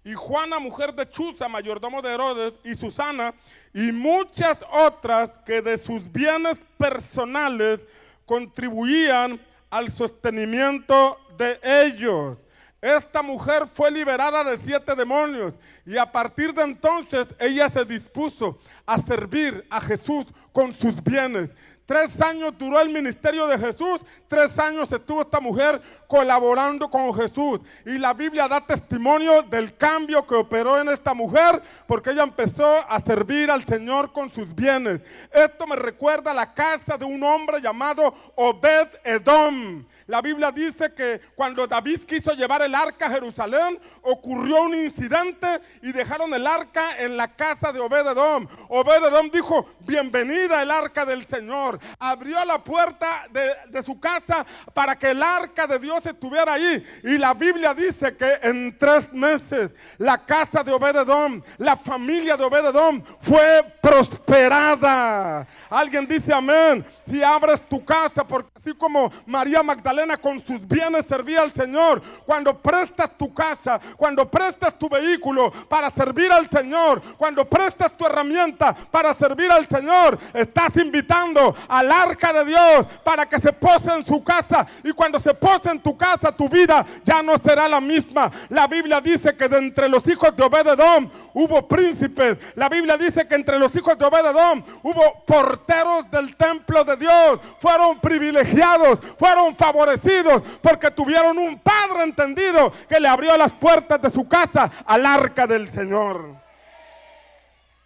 Y Juana, mujer de Chuza, mayordomo de Herodes, y Susana, y muchas otras que de sus bienes personales contribuían al sostenimiento de ellos. Esta mujer fue liberada de 7 demonios, y a partir de entonces ella se dispuso a servir a Jesús con sus bienes. 3 años duró el ministerio de Jesús, 3 años estuvo esta mujer colaborando con Jesús. Y la Biblia da testimonio del cambio que operó en esta mujer, porque ella empezó a servir al Señor con sus bienes. Esto me recuerda a la casa de un hombre llamado Obed-Edom. La Biblia dice que cuando David quiso llevar el arca a Jerusalén, ocurrió un incidente y dejaron el arca en la casa de Obed-Edom. Obed-Edom dijo: bienvenida el arca del Señor. Abrió la puerta de su casa para que el arca de Dios estuviera ahí. Y la Biblia dice que en 3 meses la casa de Obed-Edom, la familia de Obed-Edom fue prosperada. Alguien dice amén. Si abres tu casa, porque así como María Magdalena con sus bienes servía al Señor, cuando prestas tu casa, cuando prestas tu vehículo para servir al Señor, cuando prestas tu herramienta para servir al Señor, estás invitando al arca de Dios para que se pose en su casa. Y cuando se pose en tu casa, tu vida ya no será la misma. La Biblia dice que de entre los hijos de Obed-Edom hubo príncipes. La Biblia dice que entre los hijos de Obed-Edom hubo porteros del templo de Dios. Fueron privilegiados, fueron favorecidos, porque tuvieron un padre entendido que le abrió las puertas de su casa al arca del Señor.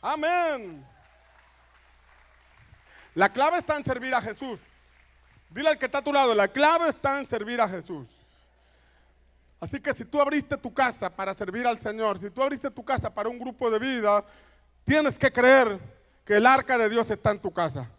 Amén. La clave está en servir a Jesús. Dile al que está a tu lado: la clave está en servir a Jesús. Así que si tú abriste tu casa para servir al Señor, si tú abriste tu casa para un grupo de vida, tienes que creer que el arca de Dios está en tu casa.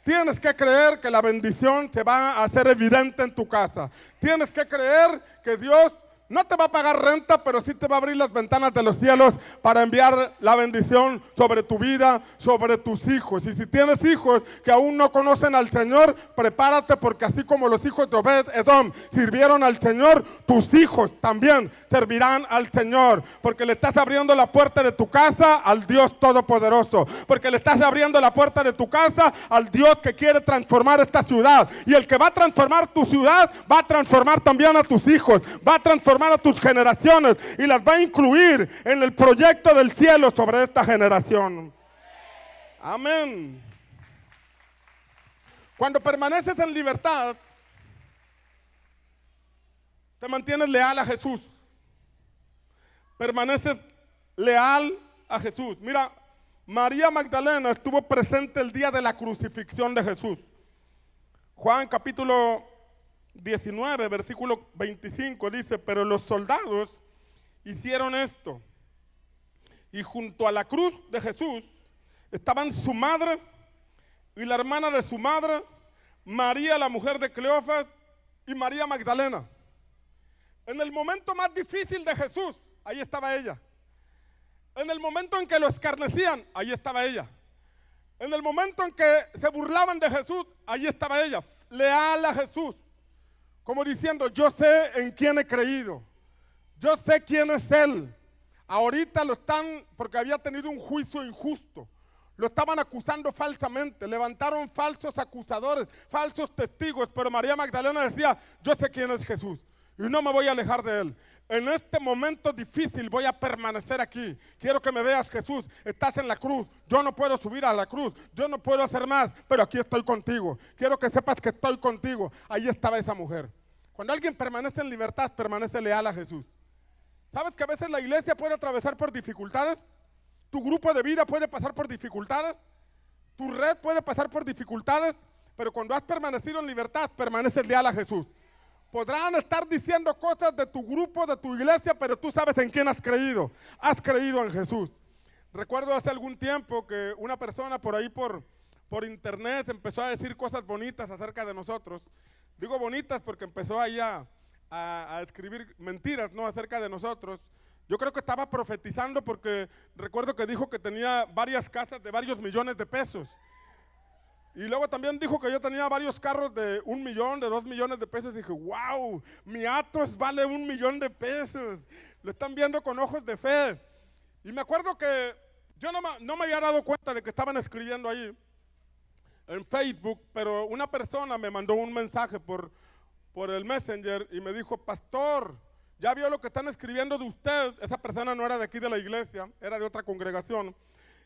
Tienes que creer que la bendición se va a hacer evidente en tu casa. Tienes que creer que Dios no te va a pagar renta, pero sí te va a abrir las ventanas de los cielos para enviar la bendición sobre tu vida, sobre tus hijos. Y si tienes hijos que aún no conocen al Señor, prepárate, porque así como los hijos de Obed-Edom sirvieron al Señor, tus hijos también servirán al Señor, porque le estás abriendo la puerta de tu casa al Dios Todopoderoso, porque le estás abriendo la puerta de tu casa al Dios que quiere transformar esta ciudad. Y el que va a transformar tu ciudad va a transformar también a tus hijos, va a transformar a tus generaciones y las va a incluir en el proyecto del cielo sobre esta generación. Amén. Cuando permaneces en libertad, te mantienes leal a Jesús. Permaneces leal a Jesús. Mira, María Magdalena estuvo presente el día de la crucifixión de Jesús. Juan capítulo 19, versículo 25 dice: pero los soldados hicieron esto, y junto a la cruz de Jesús estaban su madre y la hermana de su madre, María la mujer de Cleofas y María Magdalena. En el momento más difícil de Jesús, ahí estaba ella. En el momento en que lo escarnecían, ahí estaba ella. En el momento en que se burlaban de Jesús, ahí estaba ella, leal a Jesús. Como diciendo, yo sé en quién he creído. Yo sé quién es Él. Ahorita lo están, porque había tenido un juicio injusto. Lo estaban acusando falsamente, levantaron falsos acusadores, falsos testigos, pero María Magdalena decía, yo sé quién es Jesús y no me voy a alejar de Él. En este momento difícil voy a permanecer aquí. Quiero que me veas, Jesús, estás en la cruz, yo no puedo subir a la cruz, yo no puedo hacer más, pero aquí estoy contigo. Quiero que sepas que estoy contigo. Ahí estaba esa mujer. Cuando alguien permanece en libertad, permanece leal a Jesús. ¿Sabes que a veces la iglesia puede atravesar por dificultades? Tu grupo de vida puede pasar por dificultades, tu red puede pasar por dificultades, pero cuando has permanecido en libertad, permaneces leal a Jesús. Podrán estar diciendo cosas de tu grupo, de tu iglesia, pero tú sabes en quién has creído en Jesús. Recuerdo hace algún tiempo que una persona por ahí por internet empezó a decir cosas bonitas acerca de nosotros. Digo bonitas porque empezó ahí a escribir mentiras, ¿no?, acerca de nosotros. Yo creo que estaba profetizando porque recuerdo que dijo que tenía varias casas de varios millones de pesos. Y luego también dijo que yo tenía varios carros de 1 millón, de 2 millones de pesos. Y dije, wow, mi Atos vale 1 millón de pesos. Lo están viendo con ojos de fe. Y me acuerdo que yo no me había dado cuenta de que estaban escribiendo ahí en Facebook, pero una persona me mandó un mensaje por el Messenger y me dijo, pastor, ¿ya vio lo que están escribiendo de usted? Esa persona no era de aquí de la iglesia, era de otra congregación.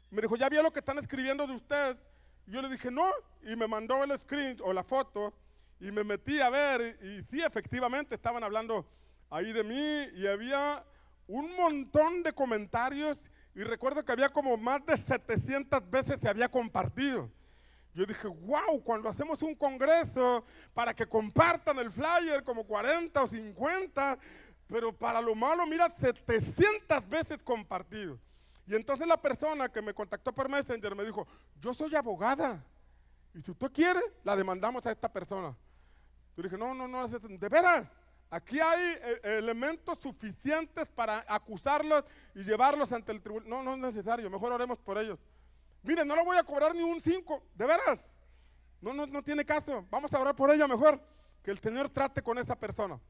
Me dijo, ¿ya vio lo que están escribiendo de usted? Y yo le dije, no, y me mandó el screen o la foto y me metí a ver y sí, efectivamente estaban hablando ahí de mí y había un montón de comentarios y recuerdo que había como más de 700 veces se había compartido. Yo dije, wow, cuando hacemos un congreso para que compartan el flyer como 40 o 50, pero para lo malo, mira, 700 veces compartido. Y entonces la persona que me contactó por Messenger me dijo, yo soy abogada, y si usted quiere, la demandamos a esta persona. Yo dije, no, de veras, aquí hay elementos suficientes para acusarlos y llevarlos ante el tribunal. No es necesario, mejor oremos por ellos. Mire, no le voy a cobrar ni un 5, de veras. No tiene caso, vamos a orar por ella mejor, que el Señor trate con esa persona.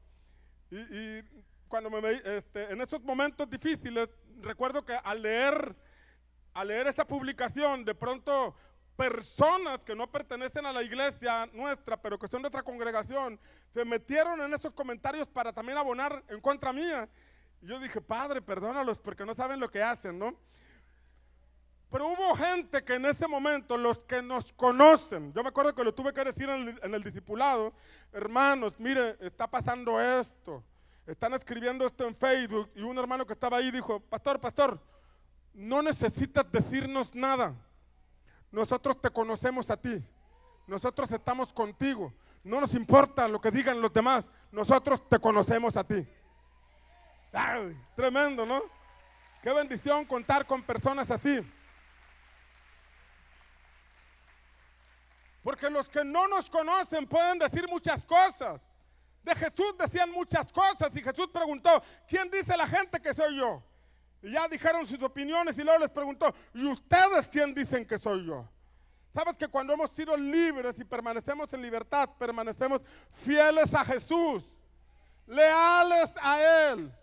Y cuando en esos momentos difíciles, recuerdo que al leer esta publicación, de pronto personas que no pertenecen a la iglesia nuestra, pero que son de otra congregación, se metieron en esos comentarios para también abonar en contra mía. Y yo dije, Padre, perdónalos porque no saben lo que hacen, ¿no? Pero hubo gente que en ese momento, los que nos conocen, yo me acuerdo que lo tuve que decir en el discipulado, hermanos, mire, está pasando esto, están escribiendo esto en Facebook, y un hermano que estaba ahí dijo, pastor, no necesitas decirnos nada, nosotros te conocemos a ti, nosotros estamos contigo, no nos importa lo que digan los demás, nosotros te conocemos a ti. ¡Ay! Tremendo, ¿no? Qué bendición contar con personas así. Porque los que no nos conocen pueden decir muchas cosas. De Jesús decían muchas cosas y Jesús preguntó, ¿quién dice la gente que soy yo? Y ya dijeron sus opiniones y luego les preguntó, ¿y ustedes quién dicen que soy yo? Sabes que cuando hemos sido libres y permanecemos en libertad, permanecemos fieles a Jesús, leales a Él.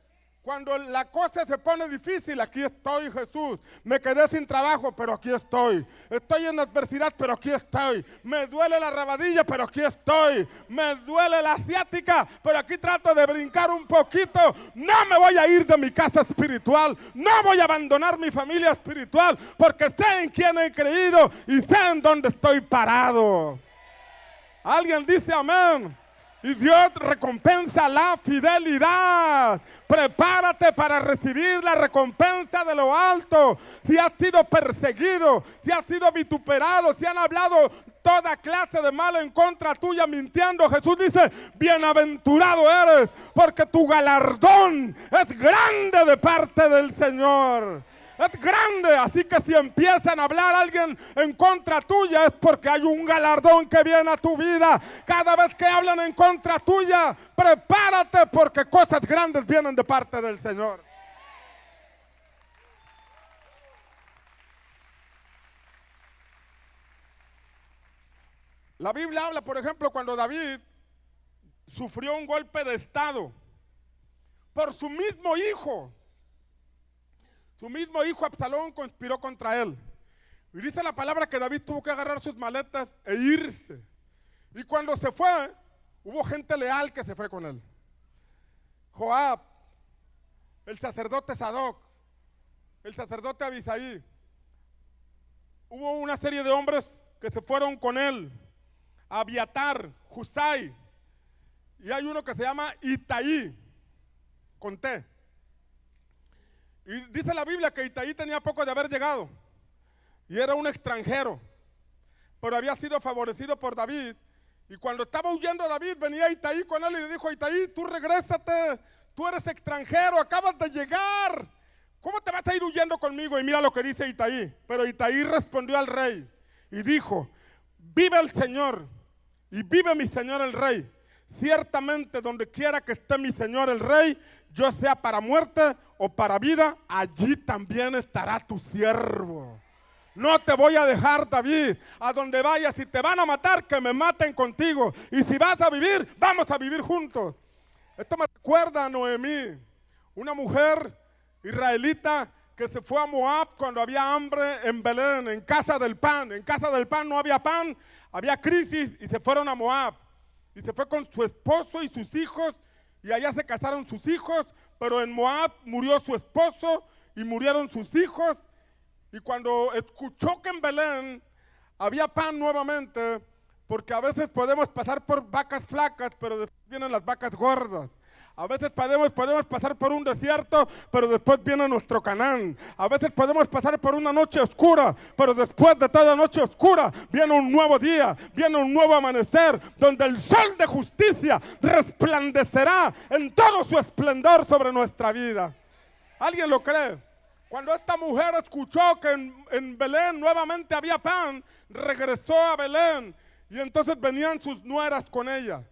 Cuando la cosa se pone difícil, aquí estoy, Jesús. Me quedé sin trabajo, pero aquí estoy. Estoy en adversidad, pero aquí estoy. Me duele la rabadilla, pero aquí estoy. Me duele la asiática, pero aquí trato de brincar un poquito. No me voy a ir de mi casa espiritual. No voy a abandonar mi familia espiritual, porque sé en quién he creído y sé en dónde estoy parado. ¿Alguien dice amén? Y Dios recompensa la fidelidad. Prepárate para recibir la recompensa de lo alto. Si has sido perseguido, si has sido vituperado, si han hablado toda clase de mal en contra tuya mintiendo, Jesús dice, bienaventurado eres, porque tu galardón es grande de parte del Señor. Es grande, así que si empiezan a hablar alguien en contra tuya es porque hay un galardón que viene a tu vida. Cada vez que hablan en contra tuya, prepárate porque cosas grandes vienen de parte del Señor. La Biblia habla, por ejemplo, cuando David sufrió un golpe de estado por su mismo hijo. Su mismo hijo Absalón conspiró contra él. Y dice la palabra que David tuvo que agarrar sus maletas e irse. Y cuando se fue, hubo gente leal que se fue con él. Joab, el sacerdote Sadoc, el sacerdote Abisaí. Hubo una serie de hombres que se fueron con él. Abiatar, Husai. Y hay uno que se llama Itaí, con T. Y dice la Biblia que Itaí tenía poco de haber llegado. Y era un extranjero. Pero había sido favorecido por David. Y cuando estaba huyendo David, venía Itaí con él y le dijo: Itaí, tú regrésate. Tú eres extranjero, acabas de llegar. ¿Cómo te vas a ir huyendo conmigo? Y mira lo que dice Itaí. Pero Itaí respondió al rey y dijo: vive el Señor y vive mi señor el rey. Ciertamente donde quiera que esté mi señor el rey, yo sea para muerte o para vida, allí también estará tu siervo. No te voy a dejar, David. A donde vayas, si te van a matar, que me maten contigo. Y si vas a vivir, vamos a vivir juntos. Esto me recuerda a Noemí, una mujer israelita que se fue a Moab cuando había hambre en Belén, en casa del pan. En casa del pan no había pan, había crisis y se fueron a Moab. Y se fue con su esposo y sus hijos, y allá se casaron sus hijos, pero en Moab murió su esposo y murieron sus hijos. Y cuando escuchó que en Belén había pan nuevamente, porque a veces podemos pasar por vacas flacas, pero después vienen las vacas gordas. A veces podemos pasar por un desierto, pero después viene nuestro Canaán. A veces podemos pasar por una noche oscura, pero después de toda noche oscura viene un nuevo día, viene un nuevo amanecer, donde el sol de justicia resplandecerá en todo su esplendor sobre nuestra vida. ¿Alguien lo cree? Cuando esta mujer escuchó que en Belén nuevamente había pan, regresó a Belén y entonces venían sus nueras con ella.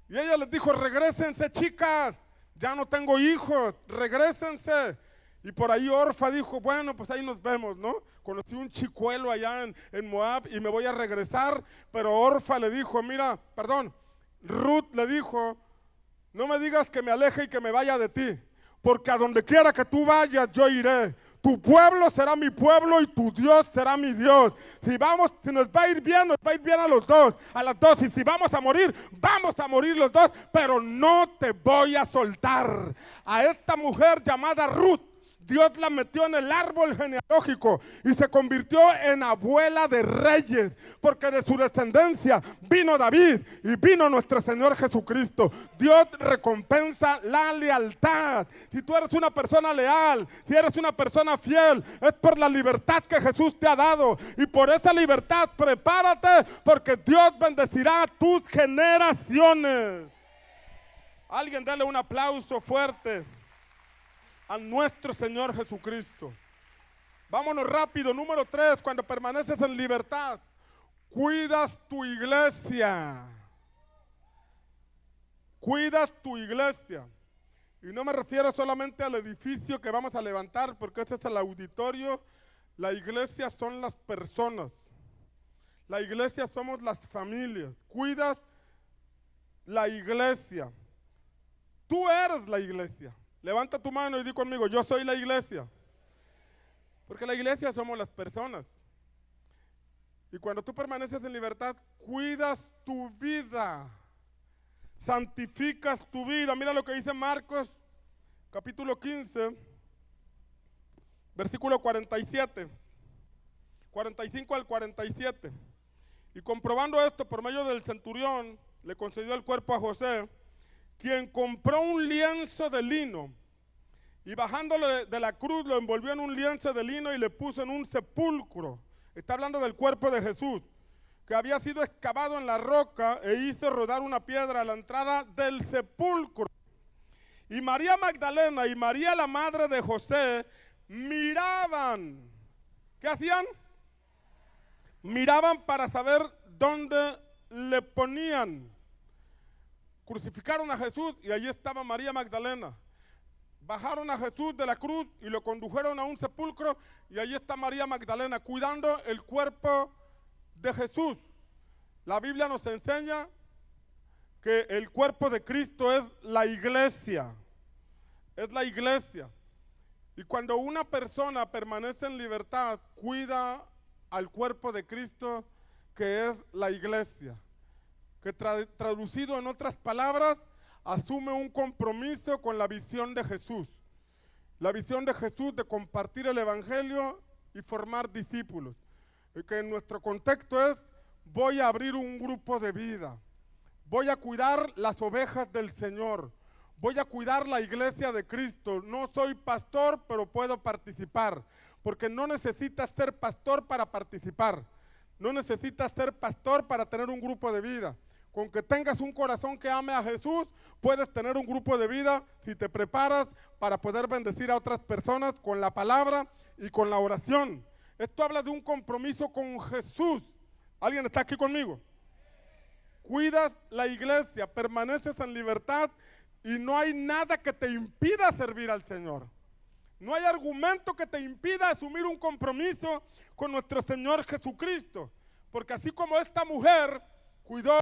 Y ella les dijo: regrésense, chicas, ya no tengo hijos, regrésense. Y por ahí Orfa dijo: bueno, pues ahí nos vemos, ¿no? Conocí un chicuelo allá en Moab y me voy a regresar. Pero Orfa le dijo, Ruth le dijo: no me digas que me aleje y que me vaya de ti, porque a donde quiera que tú vayas yo iré. Tu pueblo será mi pueblo y tu Dios será mi Dios. Si nos va a ir bien, nos va a ir bien a los dos, a las dos. Y si vamos a morir los dos, pero no te voy a soltar. A esta mujer llamada Ruth, Dios la metió en el árbol genealógico y se convirtió en abuela de reyes, porque de su descendencia vino David y vino nuestro Señor Jesucristo. Dios recompensa la lealtad. Si tú eres una persona leal, si eres una persona fiel, es por la libertad que Jesús te ha dado, y por esa libertad prepárate, porque Dios bendecirá tus generaciones. Alguien dale un aplauso fuerte a nuestro Señor Jesucristo. Vámonos rápido. Número 3, cuando permaneces en libertad, cuidas tu iglesia. Cuidas tu iglesia. Y no me refiero solamente al edificio que vamos a levantar, porque ese es el auditorio. La iglesia son las personas. La iglesia somos las familias. Cuidas la iglesia. Tú eres la iglesia. Levanta tu mano y di conmigo: yo soy la iglesia. Porque la iglesia somos las personas. Y cuando tú permaneces en libertad, cuidas tu vida, santificas tu vida. Mira lo que dice Marcos, capítulo 15, versículo 47, 45 al 47. Y comprobando esto por medio del centurión, le concedió el cuerpo a José, quien compró un lienzo de lino, y bajándole de la cruz lo envolvió en un lienzo de lino y le puso en un sepulcro. Está hablando del cuerpo de Jesús, que había sido excavado en la roca, e hizo rodar una piedra a la entrada del sepulcro. Y María Magdalena y María, la madre de José, miraban. ¿Qué hacían? Miraban para saber dónde le ponían. Crucificaron a Jesús y allí estaba María Magdalena. Bajaron a Jesús de la cruz y lo condujeron a un sepulcro, y allí está María Magdalena cuidando el cuerpo de Jesús. La Biblia nos enseña que el cuerpo de Cristo es la iglesia. Es la iglesia. Y cuando una persona permanece en libertad, cuida al cuerpo de Cristo, que es la iglesia. Que traducido en otras palabras, asume un compromiso con la visión de Jesús. La visión de Jesús de compartir el evangelio y formar discípulos. Y que en nuestro contexto es: voy a abrir un grupo de vida. Voy a cuidar las ovejas del Señor. Voy a cuidar la iglesia de Cristo. No soy pastor, pero puedo participar. Porque no necesitas ser pastor para participar. No necesitas ser pastor para tener un grupo de vida. Con que tengas un corazón que ame a Jesús, puedes tener un grupo de vida si te preparas para poder bendecir a otras personas con la palabra y con la oración. Esto habla de un compromiso con Jesús. ¿Alguien está aquí conmigo? Cuidas la iglesia, permaneces en libertad y no hay nada que te impida servir al Señor. No hay argumento que te impida asumir un compromiso con nuestro Señor Jesucristo. Porque así como esta mujer cuidó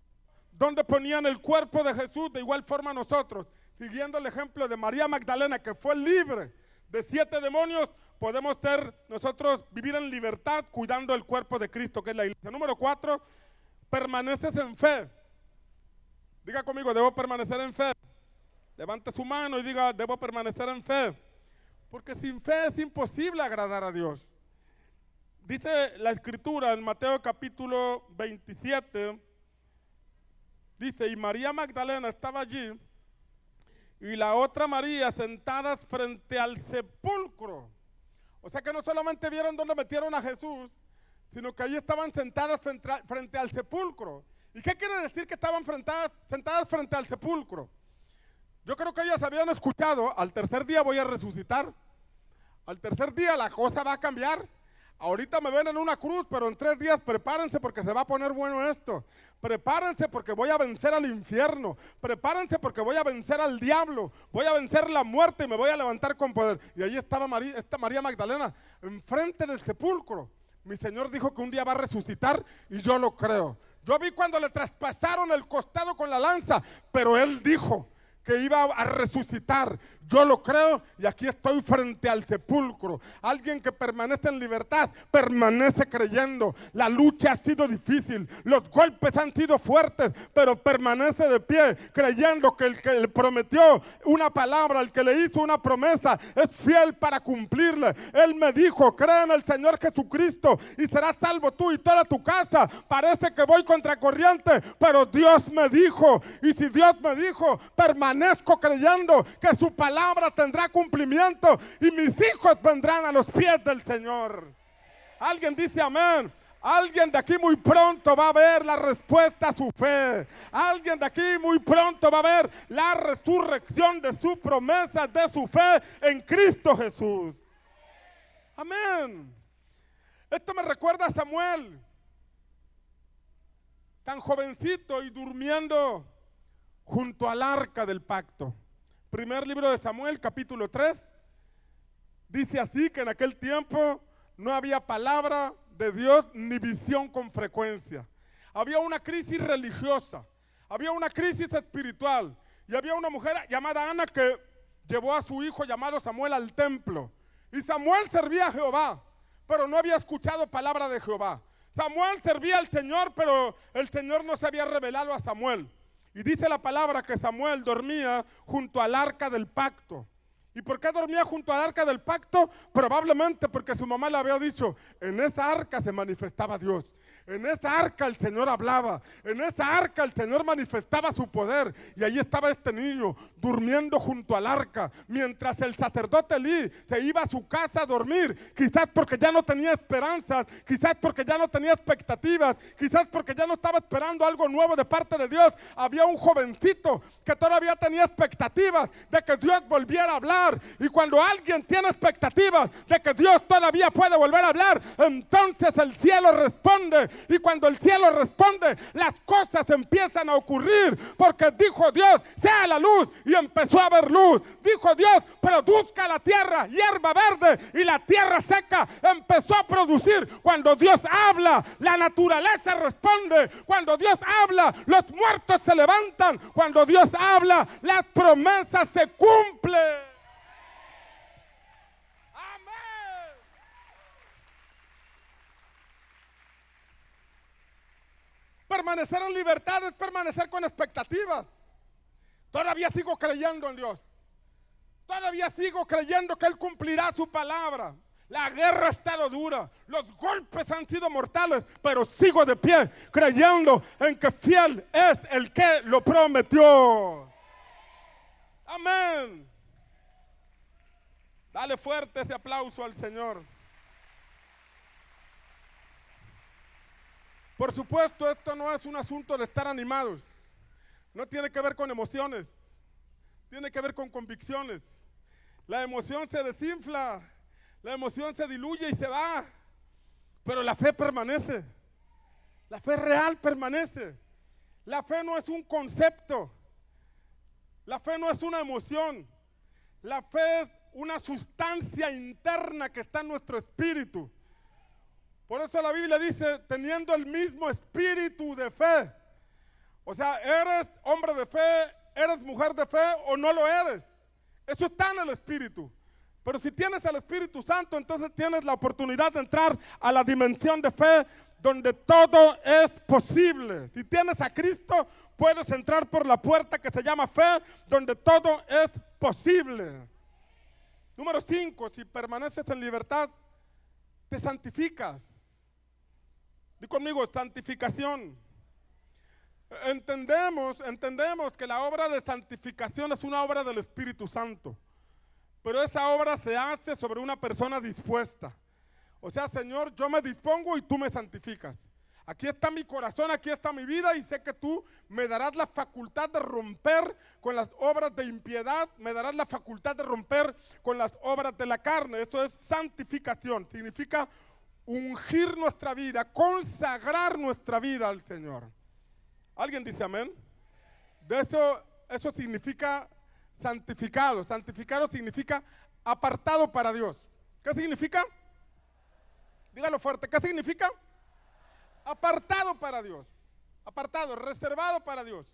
donde ponían el cuerpo de Jesús, de igual forma nosotros, siguiendo el ejemplo de María Magdalena, que fue libre de 7 demonios, podemos nosotros vivir en libertad cuidando el cuerpo de Cristo, que es la iglesia. Número 4, permaneces en fe. Diga conmigo: debo permanecer en fe. Levante su mano y diga: debo permanecer en fe. Porque sin fe es imposible agradar a Dios. Dice la Escritura en Mateo capítulo 27, dice: y María Magdalena estaba allí, y la otra María sentadas frente al sepulcro. O sea que no solamente vieron dónde metieron a Jesús, sino que allí estaban sentadas frente al sepulcro. ¿Y qué quiere decir que estaban sentadas frente al sepulcro? Yo creo que ellas habían escuchado: al tercer día voy a resucitar. Al tercer día la cosa va a cambiar. Ahorita me ven en una cruz, pero en 3 días prepárense porque se va a poner bueno esto. Prepárense porque voy a vencer al infierno. Prepárense porque voy a vencer al diablo. Voy a vencer la muerte y me voy a levantar con poder. Y ahí estaba María Magdalena, enfrente del sepulcro. Mi Señor dijo que un día va a resucitar y yo lo creo. Yo vi cuando le traspasaron el costado con la lanza, pero Él dijo que iba a resucitar. Yo lo creo y aquí estoy frente al sepulcro. Alguien que permanece en libertad, permanece creyendo. La lucha ha sido difícil, los golpes han sido fuertes, pero permanece de pie, creyendo que el que le prometió una palabra, el que le hizo una promesa, es fiel para cumplirle. Él me dijo: cree en el Señor Jesucristo y serás salvo tú y toda tu casa. Parece que voy contracorriente, pero Dios me dijo, y si Dios me dijo, permanezco creyendo que su palabra tendrá cumplimiento y mis hijos vendrán a los pies del Señor. Alguien dice amén. Alguien de aquí muy pronto va a ver la respuesta a su fe. Alguien de aquí muy pronto va a ver la resurrección de su promesa, de su fe en Cristo Jesús. Amén. Esto me recuerda a Samuel, tan jovencito y durmiendo junto al arca del pacto. Primer libro de Samuel, capítulo 3, dice así: que en aquel tiempo no había palabra de Dios ni visión con frecuencia. Había una crisis religiosa, había una crisis espiritual, y había una mujer llamada Ana que llevó a su hijo llamado Samuel al templo. Y Samuel servía a Jehová, pero no había escuchado palabra de Jehová. Samuel servía al Señor, pero el Señor no se había revelado a Samuel. Y dice la palabra que Samuel dormía junto al arca del pacto. ¿Y por qué dormía junto al arca del pacto? Probablemente porque su mamá le había dicho: en esa arca se manifestaba Dios. En esa arca el Señor hablaba, en esa arca el Señor manifestaba su poder. Y ahí estaba este niño durmiendo junto al arca, mientras el sacerdote Elí se iba a su casa a dormir, quizás porque ya no tenía esperanzas, quizás porque ya no tenía expectativas, quizás porque ya no estaba esperando algo nuevo de parte de Dios. Había un jovencito que todavía tenía expectativas de que Dios volviera a hablar. Y cuando alguien tiene expectativas de que Dios todavía puede volver a hablar, entonces el cielo responde Y cuando el cielo responde, las cosas empiezan a ocurrir. Porque dijo Dios, sea la luz, y empezó a haber luz. Dijo Dios, produzca la tierra hierba verde, y la tierra seca empezó a producir. Cuando Dios habla, la naturaleza responde. Cuando Dios habla, los muertos se levantan. Cuando Dios habla, las promesas se cumplen. Amén. Permanecer en libertad es permanecer con expectativas. Todavía sigo creyendo en Dios. Todavía sigo creyendo que Él cumplirá su palabra. La guerra ha estado dura, los golpes han sido mortales, pero sigo de pie creyendo en que fiel es el que lo prometió. Amén. Dale fuerte ese aplauso al Señor. Por supuesto, esto no es un asunto de estar animados. No tiene que ver con emociones. Tiene que ver con convicciones. La emoción se desinfla. La emoción se diluye y se va. Pero la fe permanece. La fe real permanece. La fe no es un concepto. La fe no es una emoción. La fe es una sustancia interna que está en nuestro espíritu. Por eso la Biblia dice, teniendo el mismo espíritu de fe. O sea, ¿eres hombre de fe, eres mujer de fe o no lo eres? Eso está en el espíritu. Pero si tienes el Espíritu Santo, entonces tienes la oportunidad de entrar a la dimensión de fe donde todo es posible. Si tienes a Cristo, puedes entrar por la puerta que se llama fe, donde todo es posible. Número 5, si permaneces en libertad, te santificas. Di conmigo, santificación. Entendemos que la obra de santificación es una obra del Espíritu Santo. Pero esa obra se hace sobre una persona dispuesta. O sea, Señor, yo me dispongo y tú me santificas. Aquí está mi corazón, aquí está mi vida y sé que tú me darás la facultad de romper con las obras de impiedad, me darás la facultad de romper con las obras de la carne. Eso es santificación, significa ungir nuestra vida, consagrar nuestra vida al Señor. ¿Alguien dice amén? Eso significa santificado. Santificado significa apartado para Dios. ¿Qué significa? Dígalo fuerte, ¿qué significa? Apartado para Dios. Apartado, reservado para Dios.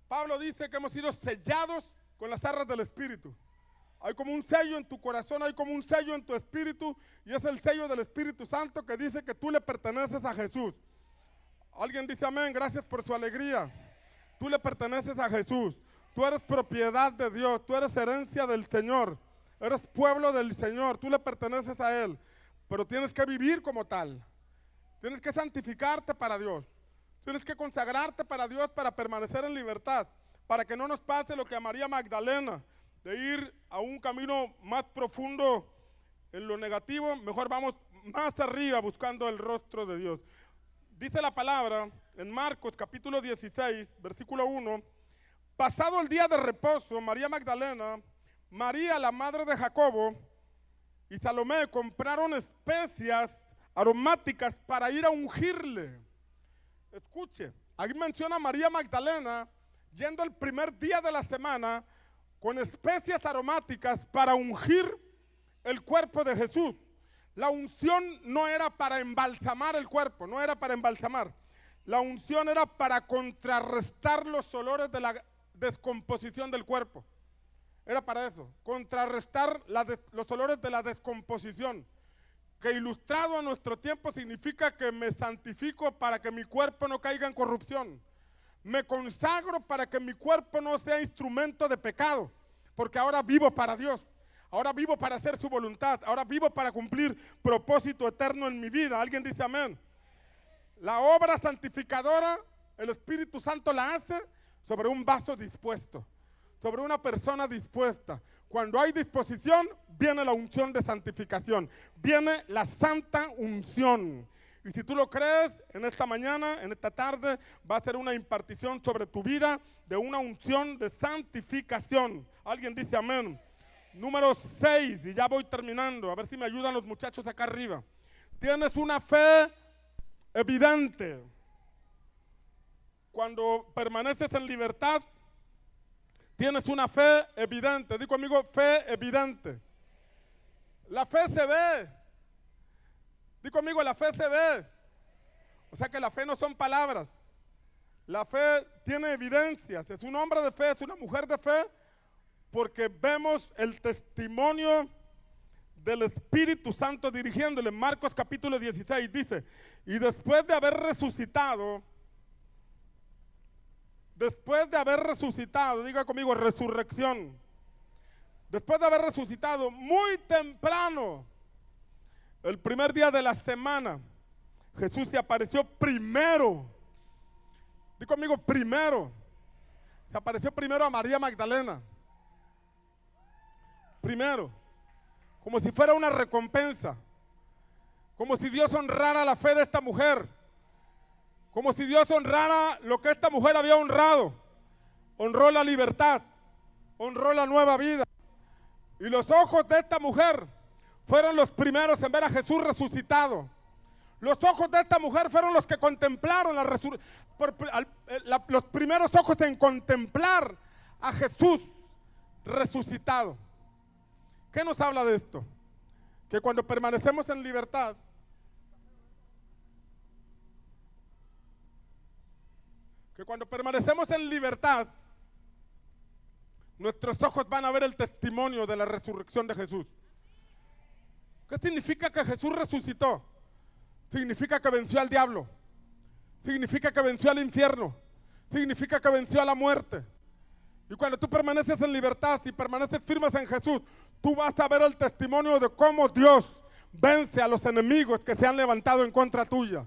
Pablo dice que hemos sido sellados con las arras del Espíritu. Hay como un sello en tu corazón, hay como un sello en tu espíritu, y es el sello del Espíritu Santo que dice que tú le perteneces a Jesús. Alguien dice amén, gracias por su alegría. Tú le perteneces a Jesús. Tú eres propiedad de Dios, tú eres herencia del Señor, eres pueblo del Señor, tú le perteneces a Él, pero tienes que vivir como tal, tienes que santificarte para Dios, tienes que consagrarte para Dios para permanecer en libertad, para que no nos pase lo que a María Magdalena, de ir a un camino más profundo en lo negativo, mejor vamos más arriba buscando el rostro de Dios. Dice la palabra en Marcos capítulo 16, versículo 1, pasado el día de reposo, María Magdalena, María la madre de Jacobo y Salomé compraron especias aromáticas para ir a ungirle. Escuche, aquí menciona a María Magdalena yendo el primer día de la semana con especias aromáticas para ungir el cuerpo de Jesús. La unción no era para embalsamar el cuerpo, no era para embalsamar. La unción era para contrarrestar los olores de la descomposición del cuerpo. Era para eso, contrarrestar los olores de la descomposición, que ilustrado a nuestro tiempo significa que me santifico para que mi cuerpo no caiga en corrupción. Me consagro para que mi cuerpo no sea instrumento de pecado, porque ahora vivo para Dios, ahora vivo para hacer su voluntad, ahora vivo para cumplir propósito eterno en mi vida. ¿Alguien dice amén? La obra santificadora, el Espíritu Santo la hace sobre un vaso dispuesto, sobre una persona dispuesta. Cuando hay disposición, viene la unción de santificación, viene la santa unción. Y si tú lo crees, en esta mañana, en esta tarde, va a ser una impartición sobre tu vida de una unción de santificación. ¿Alguien dice amén? Número 6, y ya voy terminando, a ver si me ayudan los muchachos acá arriba. Tienes una fe evidente. Cuando permaneces en libertad, tienes una fe evidente. Digo conmigo, fe evidente. La fe se ve. Digo conmigo, la fe se ve. O sea que la fe no son palabras. La fe tiene evidencias. Es un hombre de fe, es una mujer de fe, porque vemos el testimonio del Espíritu Santo dirigiéndole. Marcos capítulo 16 dice, y después de haber resucitado, diga conmigo, resurrección. Después de haber resucitado, muy temprano, el primer día de la semana, Jesús se apareció primero. Diga conmigo, primero. Se apareció primero a María Magdalena. Primero. Como si fuera una recompensa. Como si Dios honrara la fe de esta mujer. Como si Dios honrara lo que esta mujer había honrado. Honró la libertad. Honró la nueva vida. Y los ojos de esta mujer fueron los primeros en ver a Jesús resucitado. Los ojos de esta mujer fueron los que contemplaron la resurrección. Los primeros ojos en contemplar a Jesús resucitado. ¿Qué nos habla de esto? Que cuando permanecemos en libertad, nuestros ojos van a ver el testimonio de la resurrección de Jesús. ¿Qué significa que Jesús resucitó? Significa que venció al diablo. Significa que venció al infierno. Significa que venció a la muerte. Y cuando tú permaneces en libertad y permaneces firmes en Jesús, tú vas a ver el testimonio de cómo Dios vence a los enemigos que se han levantado en contra tuya.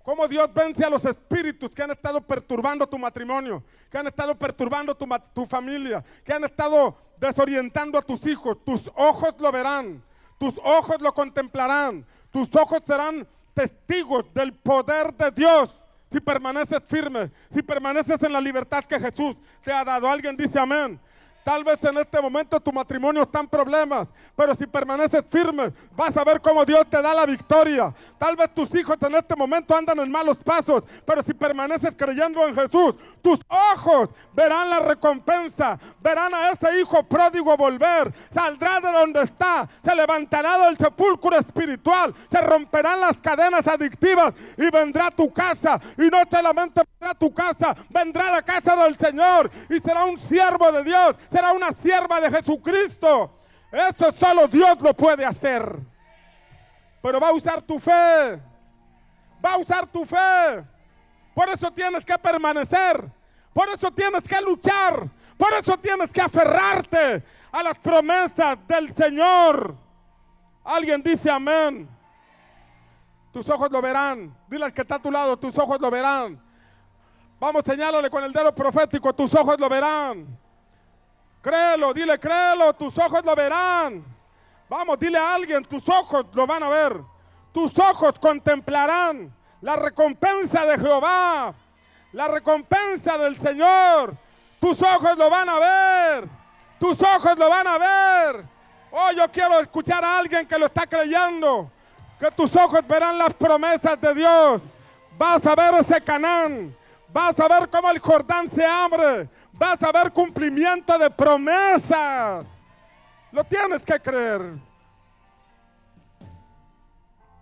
Cómo Dios vence a los espíritus que han estado perturbando tu matrimonio, que han estado perturbando tu familia, que han estado desorientando a tus hijos. Tus ojos lo verán, tus ojos lo contemplarán, tus ojos serán testigos del poder de Dios. Si permaneces firme, si permaneces en la libertad que Jesús te ha dado. Alguien dice amén. Tal vez en este momento tu matrimonio está en problemas, pero si permaneces firme, vas a ver cómo Dios te da la victoria. Tal vez tus hijos en este momento andan en malos pasos, pero si permaneces creyendo en Jesús, tus ojos verán la recompensa, verán a ese hijo pródigo volver, saldrá de donde está, se levantará del sepulcro espiritual, se romperán las cadenas adictivas y vendrá a tu casa. Y no solamente vendrá a tu casa, vendrá a la casa del Señor y será un siervo de Dios. Será una sierva de Jesucristo. Eso solo Dios lo puede hacer. Pero va a usar tu fe. Va a usar tu fe. Por eso tienes que permanecer. Por eso tienes que luchar. Por eso tienes que aferrarte a las promesas del Señor. Alguien dice amén. Tus ojos lo verán. Dile al que está a tu lado, tus ojos lo verán. Vamos, señálale con el dedo profético, tus ojos lo verán. Créelo, dile, créelo, tus ojos lo verán. Vamos, dile a alguien, tus ojos lo van a ver. Tus ojos contemplarán la recompensa de Jehová, la recompensa del Señor. Tus ojos lo van a ver. Tus ojos lo van a ver. Oh, yo quiero escuchar a alguien que lo está creyendo. Que tus ojos verán las promesas de Dios. Vas a ver ese Canaán. Vas a ver cómo el Jordán se abre. Vas a ver cumplimiento de promesas. Lo tienes que creer.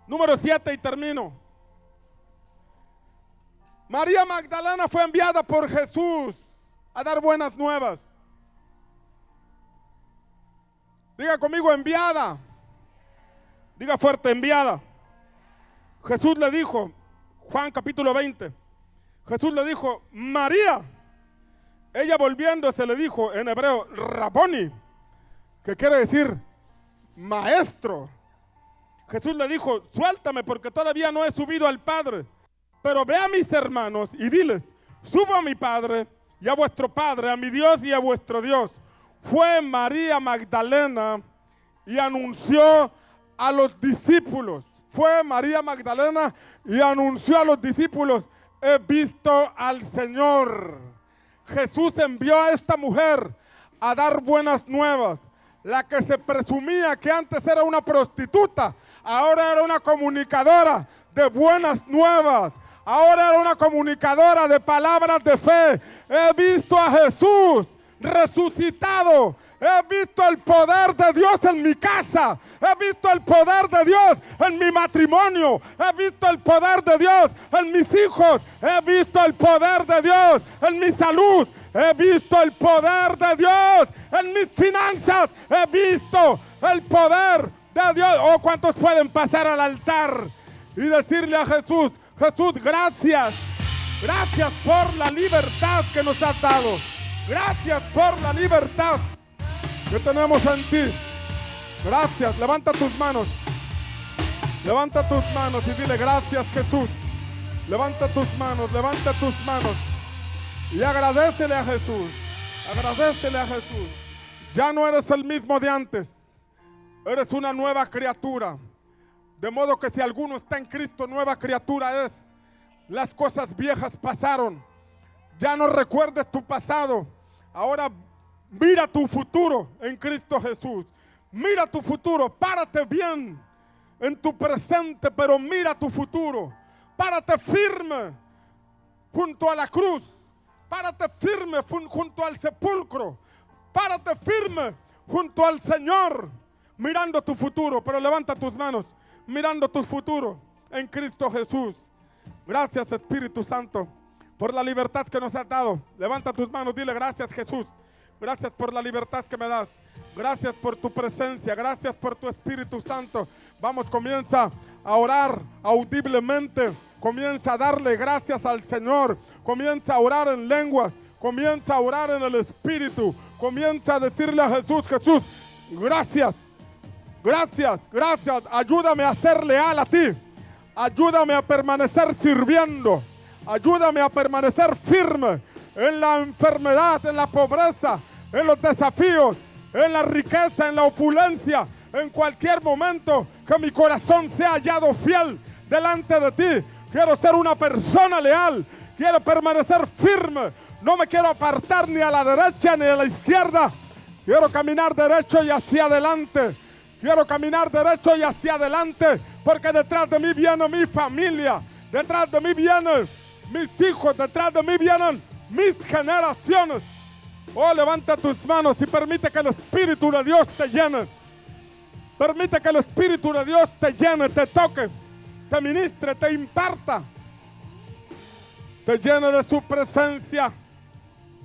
Número 7 y termino. María Magdalena fue enviada por Jesús a dar buenas nuevas. Diga conmigo, enviada. Diga fuerte, enviada. Jesús le dijo, Juan capítulo 20. Jesús le dijo, María. Ella volviéndose le dijo en hebreo, Raboni, que quiere decir maestro. Jesús le dijo, suéltame porque todavía no he subido al Padre. Pero ve a mis hermanos y diles, subo a mi Padre y a vuestro Padre, a mi Dios y a vuestro Dios. Fue María Magdalena y anunció a los discípulos. Fue María Magdalena y anunció a los discípulos, he visto al Señor. Jesús envió a esta mujer a dar buenas nuevas. La que se presumía que antes era una prostituta, ahora era una comunicadora de buenas nuevas. Ahora era una comunicadora de palabras de fe. He visto a Jesús resucitado. He visto el poder de Dios en mi casa. He visto el poder de Dios en mi matrimonio. He visto el poder de Dios en mis hijos. He visto el poder de Dios en mi salud. He visto el poder de Dios en mis finanzas. He visto el poder de Dios. Oh, ¿cuántos pueden pasar al altar y decirle a Jesús: Jesús, gracias. Gracias por la libertad que nos has dado. Gracias por la libertad que tenemos en ti. Gracias. Levanta tus manos. Levanta tus manos y dile: gracias, Jesús. Levanta tus manos, levanta tus manos. Y agradécele a Jesús. Agradécele a Jesús. Ya no eres el mismo de antes. Eres una nueva criatura. De modo que si alguno está en Cristo, nueva criatura es. Las cosas viejas pasaron. Ya no recuerdes tu pasado. Ahora mira tu futuro en Cristo Jesús. Mira tu futuro. Párate bien en tu presente, pero mira tu futuro. Párate firme junto a la cruz. Párate firme junto al sepulcro. Párate firme junto al Señor, mirando tu futuro. Pero levanta tus manos, mirando tu futuro en Cristo Jesús. Gracias, Espíritu Santo, por la libertad que nos has dado. Levanta tus manos, dile: gracias, Jesús. Gracias por la libertad que me das. Gracias por tu presencia. Gracias por tu Espíritu Santo. Vamos, comienza a orar audiblemente. Comienza a darle gracias al Señor. Comienza a orar en lenguas. Comienza a orar en el Espíritu. Comienza a decirle a Jesús: Jesús, gracias. Gracias, gracias. Ayúdame a ser leal a ti. Ayúdame a permanecer sirviendo. Ayúdame a permanecer firme en la enfermedad, en la pobreza, en los desafíos, en la riqueza, en la opulencia. En cualquier momento que mi corazón sea hallado fiel delante de ti. Quiero ser una persona leal. Quiero permanecer firme. No me quiero apartar ni a la derecha ni a la izquierda. Quiero caminar derecho y hacia adelante. Quiero caminar derecho y hacia adelante. Porque detrás de mí viene mi familia. Detrás de mí vienen mis hijos. Detrás de mí vienen mis generaciones. Oh, levanta tus manos y permite que el Espíritu de Dios te llene. Permite que el Espíritu de Dios te llene, te toque, te ministre, te imparta, te llene de su presencia,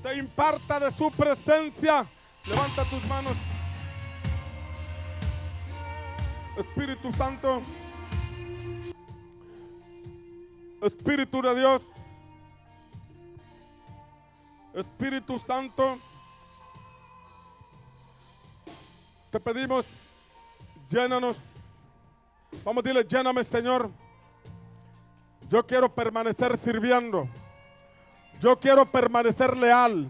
te imparta de su presencia. Levanta tus manos. Espíritu Santo, Espíritu de Dios, Espíritu Santo, te pedimos, llénanos. Vamos a decirle: lléname, Señor. Yo quiero permanecer sirviendo. Yo quiero permanecer leal.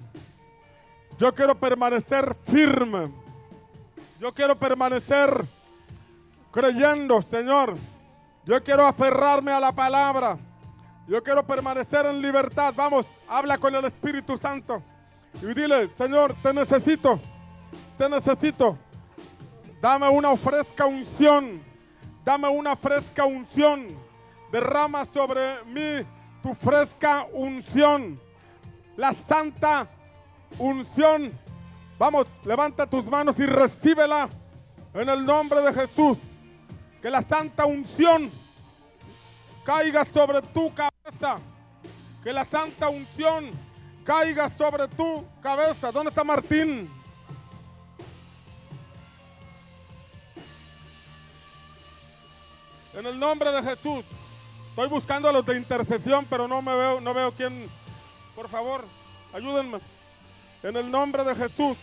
Yo quiero permanecer firme. Yo quiero permanecer creyendo, Señor. Yo quiero aferrarme a la palabra. Yo quiero permanecer en libertad. Vamos, habla con el Espíritu Santo y dile: Señor, te necesito. Te necesito. Dame una fresca unción. Dame una fresca unción. Derrama sobre mí tu fresca unción. La santa unción. Vamos, levanta tus manos y recíbela en el nombre de Jesús. Que la santa unción caiga sobre tu cabeza. Que la santa unción caiga sobre tu cabeza. ¿Dónde está Martín? En el nombre de Jesús. Estoy buscando a los de intercesión, pero no veo quién. Por favor, ayúdenme. En el nombre de Jesús.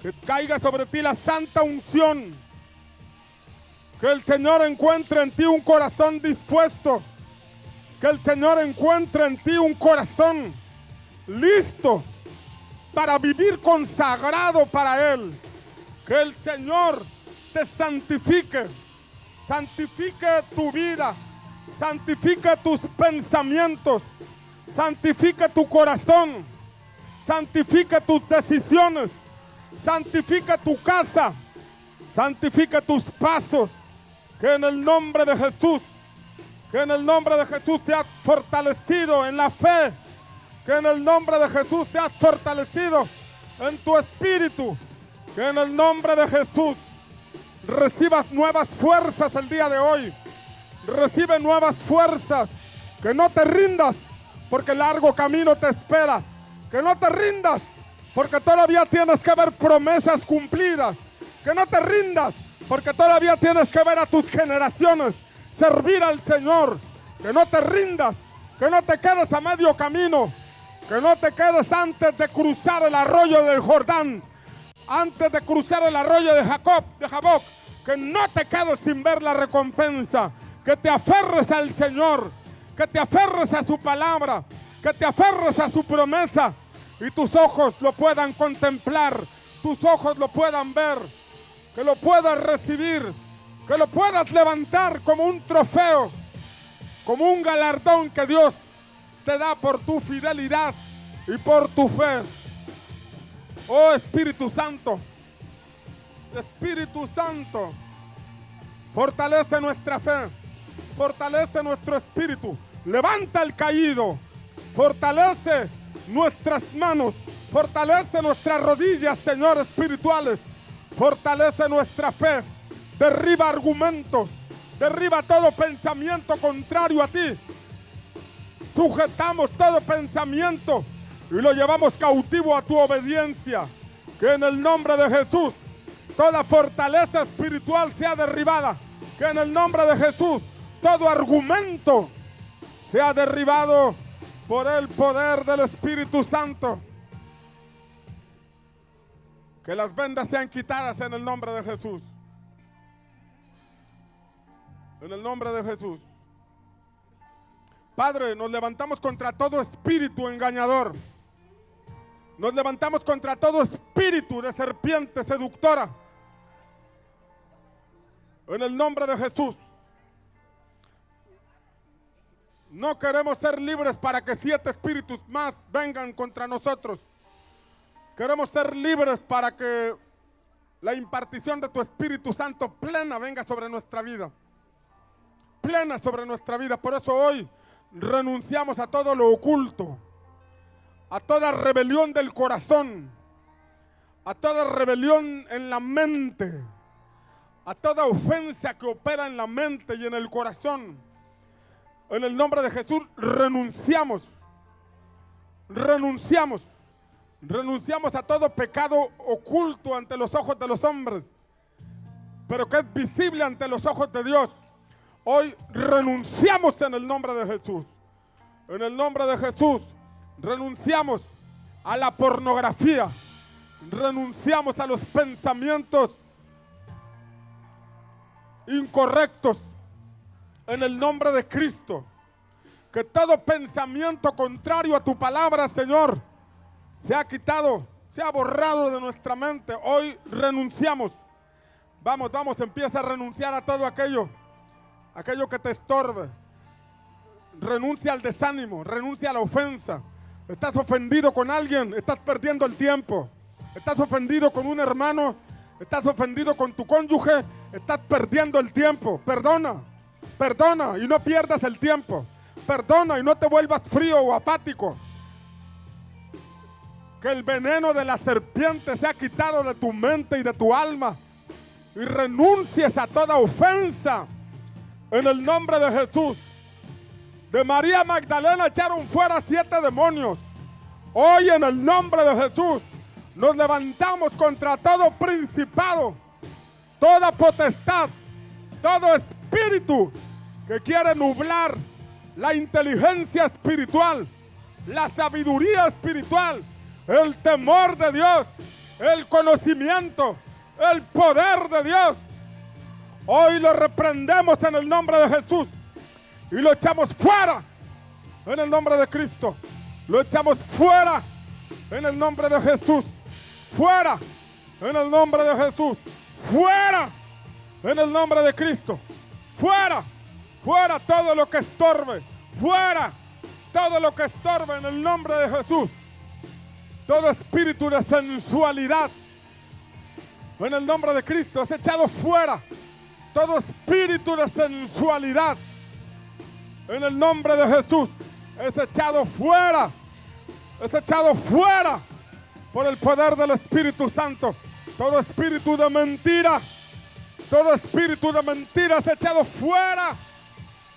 Que caiga sobre ti la santa unción. Que el Señor encuentre en ti un corazón dispuesto. Que el Señor encuentre en ti un corazón listo para vivir consagrado para Él. Que el Señor te santifique. Santifique tu vida. Santifique tus pensamientos. Santifique tu corazón. Santifique tus decisiones. Santifica tu casa. Santifica tus pasos. que en el nombre de Jesús, que en el nombre de Jesús seas fortalecido en la fe, que en el nombre de Jesús seas fortalecido en tu espíritu, que en el nombre de Jesús recibas nuevas fuerzas el día de hoy. Recibe nuevas fuerzas, que no te rindas porque largo camino te espera, que no te rindas porque todavía tienes que ver promesas cumplidas, que no te rindas porque todavía tienes que ver a tus generaciones servir al Señor, que no te rindas, que no te quedes a medio camino, que no te quedes antes de cruzar el arroyo del Jordán, antes de cruzar el arroyo de Jaboc, que no te quedes sin ver la recompensa, que te aferres al Señor, que te aferres a su palabra, que te aferres a su promesa y tus ojos lo puedan contemplar, tus ojos lo puedan ver, que lo puedas recibir, que lo puedas levantar como un trofeo, como un galardón que Dios te da por tu fidelidad y por tu fe. Oh Espíritu Santo, Espíritu Santo, fortalece nuestra fe, fortalece nuestro espíritu, levanta el caído, fortalece nuestras manos, fortalece nuestras rodillas, Señor, espirituales, fortalece nuestra fe, derriba argumentos, derriba todo pensamiento contrario a ti, sujetamos todo pensamiento y lo llevamos cautivo a tu obediencia, que en el nombre de Jesús toda fortaleza espiritual sea derribada, que en el nombre de Jesús todo argumento sea derribado por el poder del Espíritu Santo. Que las vendas sean quitadas en el nombre de Jesús. En el nombre de Jesús. Padre, nos levantamos contra todo espíritu engañador. Nos levantamos contra todo espíritu de serpiente seductora. En el nombre de Jesús. No queremos ser libres para que 7 espíritus más vengan contra nosotros. Queremos ser libres para que la impartición de tu Espíritu Santo plena venga sobre nuestra vida. Plena sobre nuestra vida. Por eso hoy renunciamos a todo lo oculto, a toda rebelión del corazón, a toda rebelión en la mente, a toda ofensa que opera en la mente y en el corazón. En el nombre de Jesús renunciamos a todo pecado oculto ante los ojos de los hombres, pero que es visible ante los ojos de Dios. Hoy renunciamos en el nombre de Jesús. En el nombre de Jesús renunciamos a la pornografía, renunciamos a los pensamientos incorrectos. En el nombre de Cristo, que todo pensamiento contrario a tu palabra, Señor, sea quitado, sea borrado de nuestra mente. Hoy renunciamos. Vamos, empieza a renunciar a todo aquello que te estorbe. Renuncia al desánimo, renuncia a la ofensa. Estás ofendido con alguien, estás perdiendo el tiempo. Estás ofendido con un hermano, estás ofendido con tu cónyuge, estás perdiendo el tiempo. Perdona y no pierdas el tiempo. Perdona y no te vuelvas frío o apático. Que el veneno de la serpiente sea quitado de tu mente y de tu alma. Y renuncies a toda ofensa. En el nombre de Jesús. De María Magdalena echaron fuera 7 demonios. Hoy en el nombre de Jesús nos levantamos contra todo principado, toda potestad, todo espíritu que quiere nublar la inteligencia espiritual, la sabiduría espiritual, el temor de Dios, el conocimiento, el poder de Dios. Hoy lo reprendemos en el nombre de Jesús y lo echamos fuera en el nombre de Cristo. Lo echamos fuera en el nombre de Jesús. Fuera en el nombre de Jesús. Fuera en el nombre de Cristo. Fuera. Fuera todo lo que estorbe. Fuera todo lo que estorbe en el nombre de Jesús. Todo espíritu de sensualidad en el nombre de Cristo es echado fuera. todo espíritu de sensualidad, en el nombre de Jesús, es echado fuera. Es echado fuera por el poder del Espíritu Santo. Todo espíritu de mentira, todo espíritu de mentira es echado fuera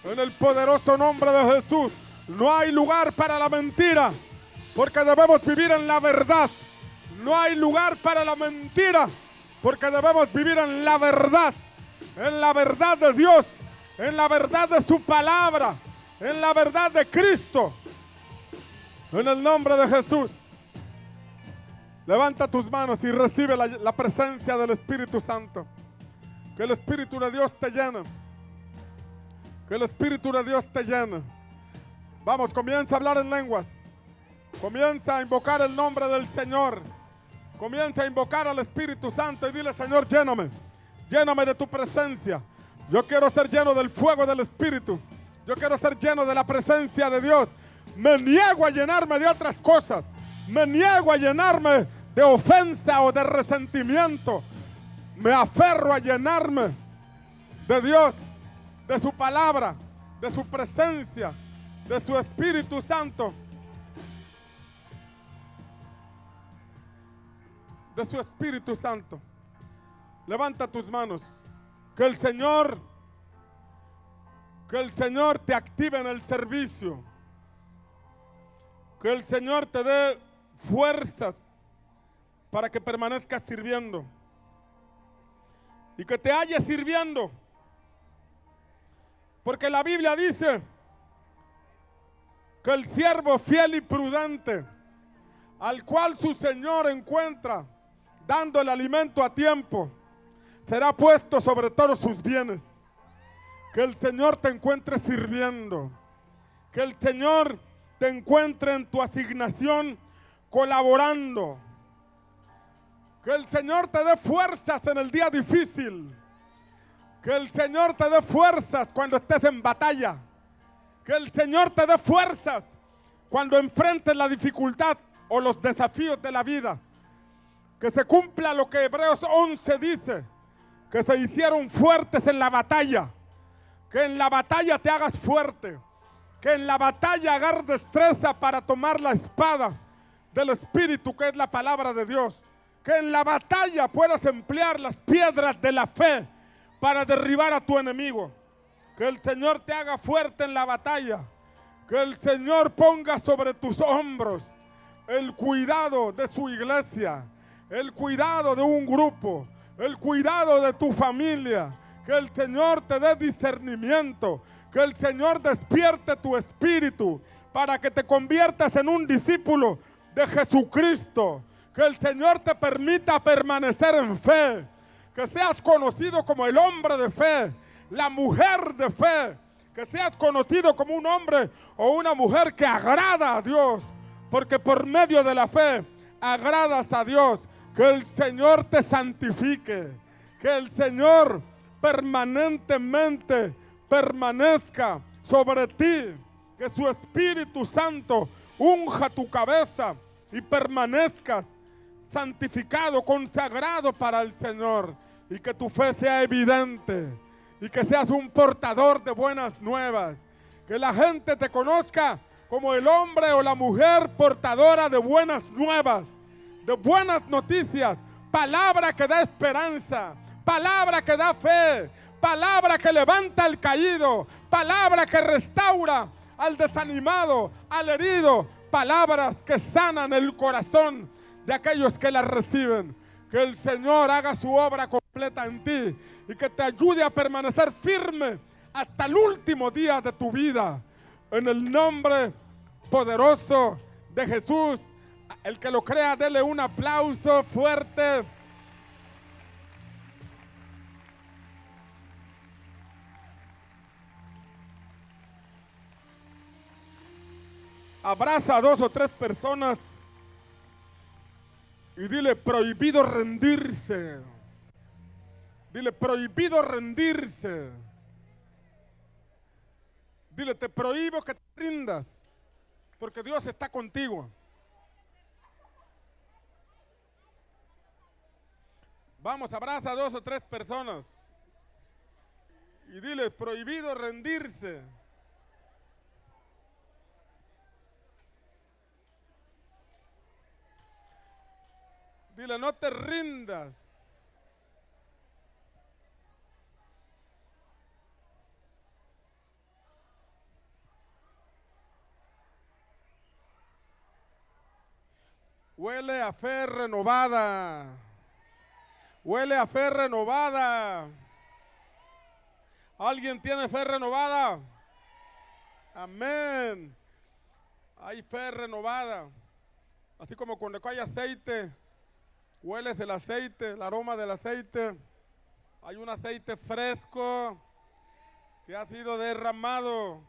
en el poderoso nombre de Jesús. No hay lugar para la mentira, porque debemos vivir en la verdad. No hay lugar para la mentira, porque debemos vivir en la verdad de Dios, en la verdad de su palabra, en la verdad de Cristo. En el nombre de Jesús, levanta tus manos y recibe la presencia del Espíritu Santo. Que el Espíritu de Dios te llene. Que el Espíritu de Dios te llene. Vamos, comienza a hablar en lenguas. Comienza a invocar el nombre del Señor. Comienza a invocar al Espíritu Santo y dile: Señor, lléname. Lléname de tu presencia. Yo quiero ser lleno del fuego del Espíritu. Yo quiero ser lleno de la presencia de Dios. Me niego a llenarme de otras cosas. Me niego a llenarme de ofensa o de resentimiento. Me aferro a llenarme de Dios, de su palabra, de su presencia, de su Espíritu Santo. De su Espíritu Santo. Levanta tus manos. Que el Señor te active en el servicio. Que el Señor te dé fuerzas para que permanezcas sirviendo. Y que te halles sirviendo. Porque la Biblia dice que el siervo fiel y prudente, al cual su Señor encuentra dando el alimento a tiempo, será puesto sobre todos sus bienes. Que el Señor te encuentre sirviendo. Que el Señor te encuentre en tu asignación colaborando. Que el Señor te dé fuerzas en el día difícil. Que el Señor te dé fuerzas cuando estés en batalla. Que el Señor te dé fuerzas cuando enfrentes la dificultad o los desafíos de la vida. Que se cumpla lo que Hebreos 11 dice, que se hicieron fuertes en la batalla. Que en la batalla te hagas fuerte. Que en la batalla agarres destreza para tomar la espada del Espíritu, que es la palabra de Dios. Que en la batalla puedas emplear las piedras de la fe para derribar a tu enemigo. Que el Señor te haga fuerte en la batalla. Que el Señor ponga sobre tus hombros el cuidado de su iglesia, el cuidado de un grupo, el cuidado de tu familia. Que el Señor te dé discernimiento. Que el Señor despierte tu espíritu para que te conviertas en un discípulo de Jesucristo. Que el Señor te permita permanecer en fe. Que seas conocido como el hombre de fe, la mujer de fe. Que seas conocido como un hombre o una mujer que agrada a Dios. Porque por medio de la fe agradas a Dios. Que el Señor te santifique. Que el Señor permanentemente permanezca sobre ti. Que su Espíritu Santo unja tu cabeza y permanezcas santificado, consagrado para el Señor. Y que tu fe sea evidente. Y que seas un portador de buenas nuevas. Que la gente te conozca como el hombre o la mujer portadora de buenas nuevas, de buenas noticias. Palabra que da esperanza. Palabra que da fe. Palabra que levanta al caído. Palabra que restaura al desanimado, al herido. Palabras que sanan el corazón de aquellos que las reciben. Que el Señor haga su obra completa en ti y que te ayude a permanecer firme hasta el último día de tu vida. En el nombre poderoso de Jesús. El que lo crea, dele un aplauso fuerte. Abraza a 2 o 3 personas y dile: prohibido rendirse. Dile: prohibido rendirse. Dile: te prohíbo que te rindas, porque Dios está contigo. Vamos, abraza a 2 o 3 personas. Y dile, prohibido rendirse. Dile, no te rindas. Huele a fe renovada. Huele a fe renovada. ¿Alguien tiene fe renovada? Amén. Hay fe renovada. Así como cuando hay aceite, hueles el aceite, el aroma del aceite. Hay un aceite fresco que ha sido derramado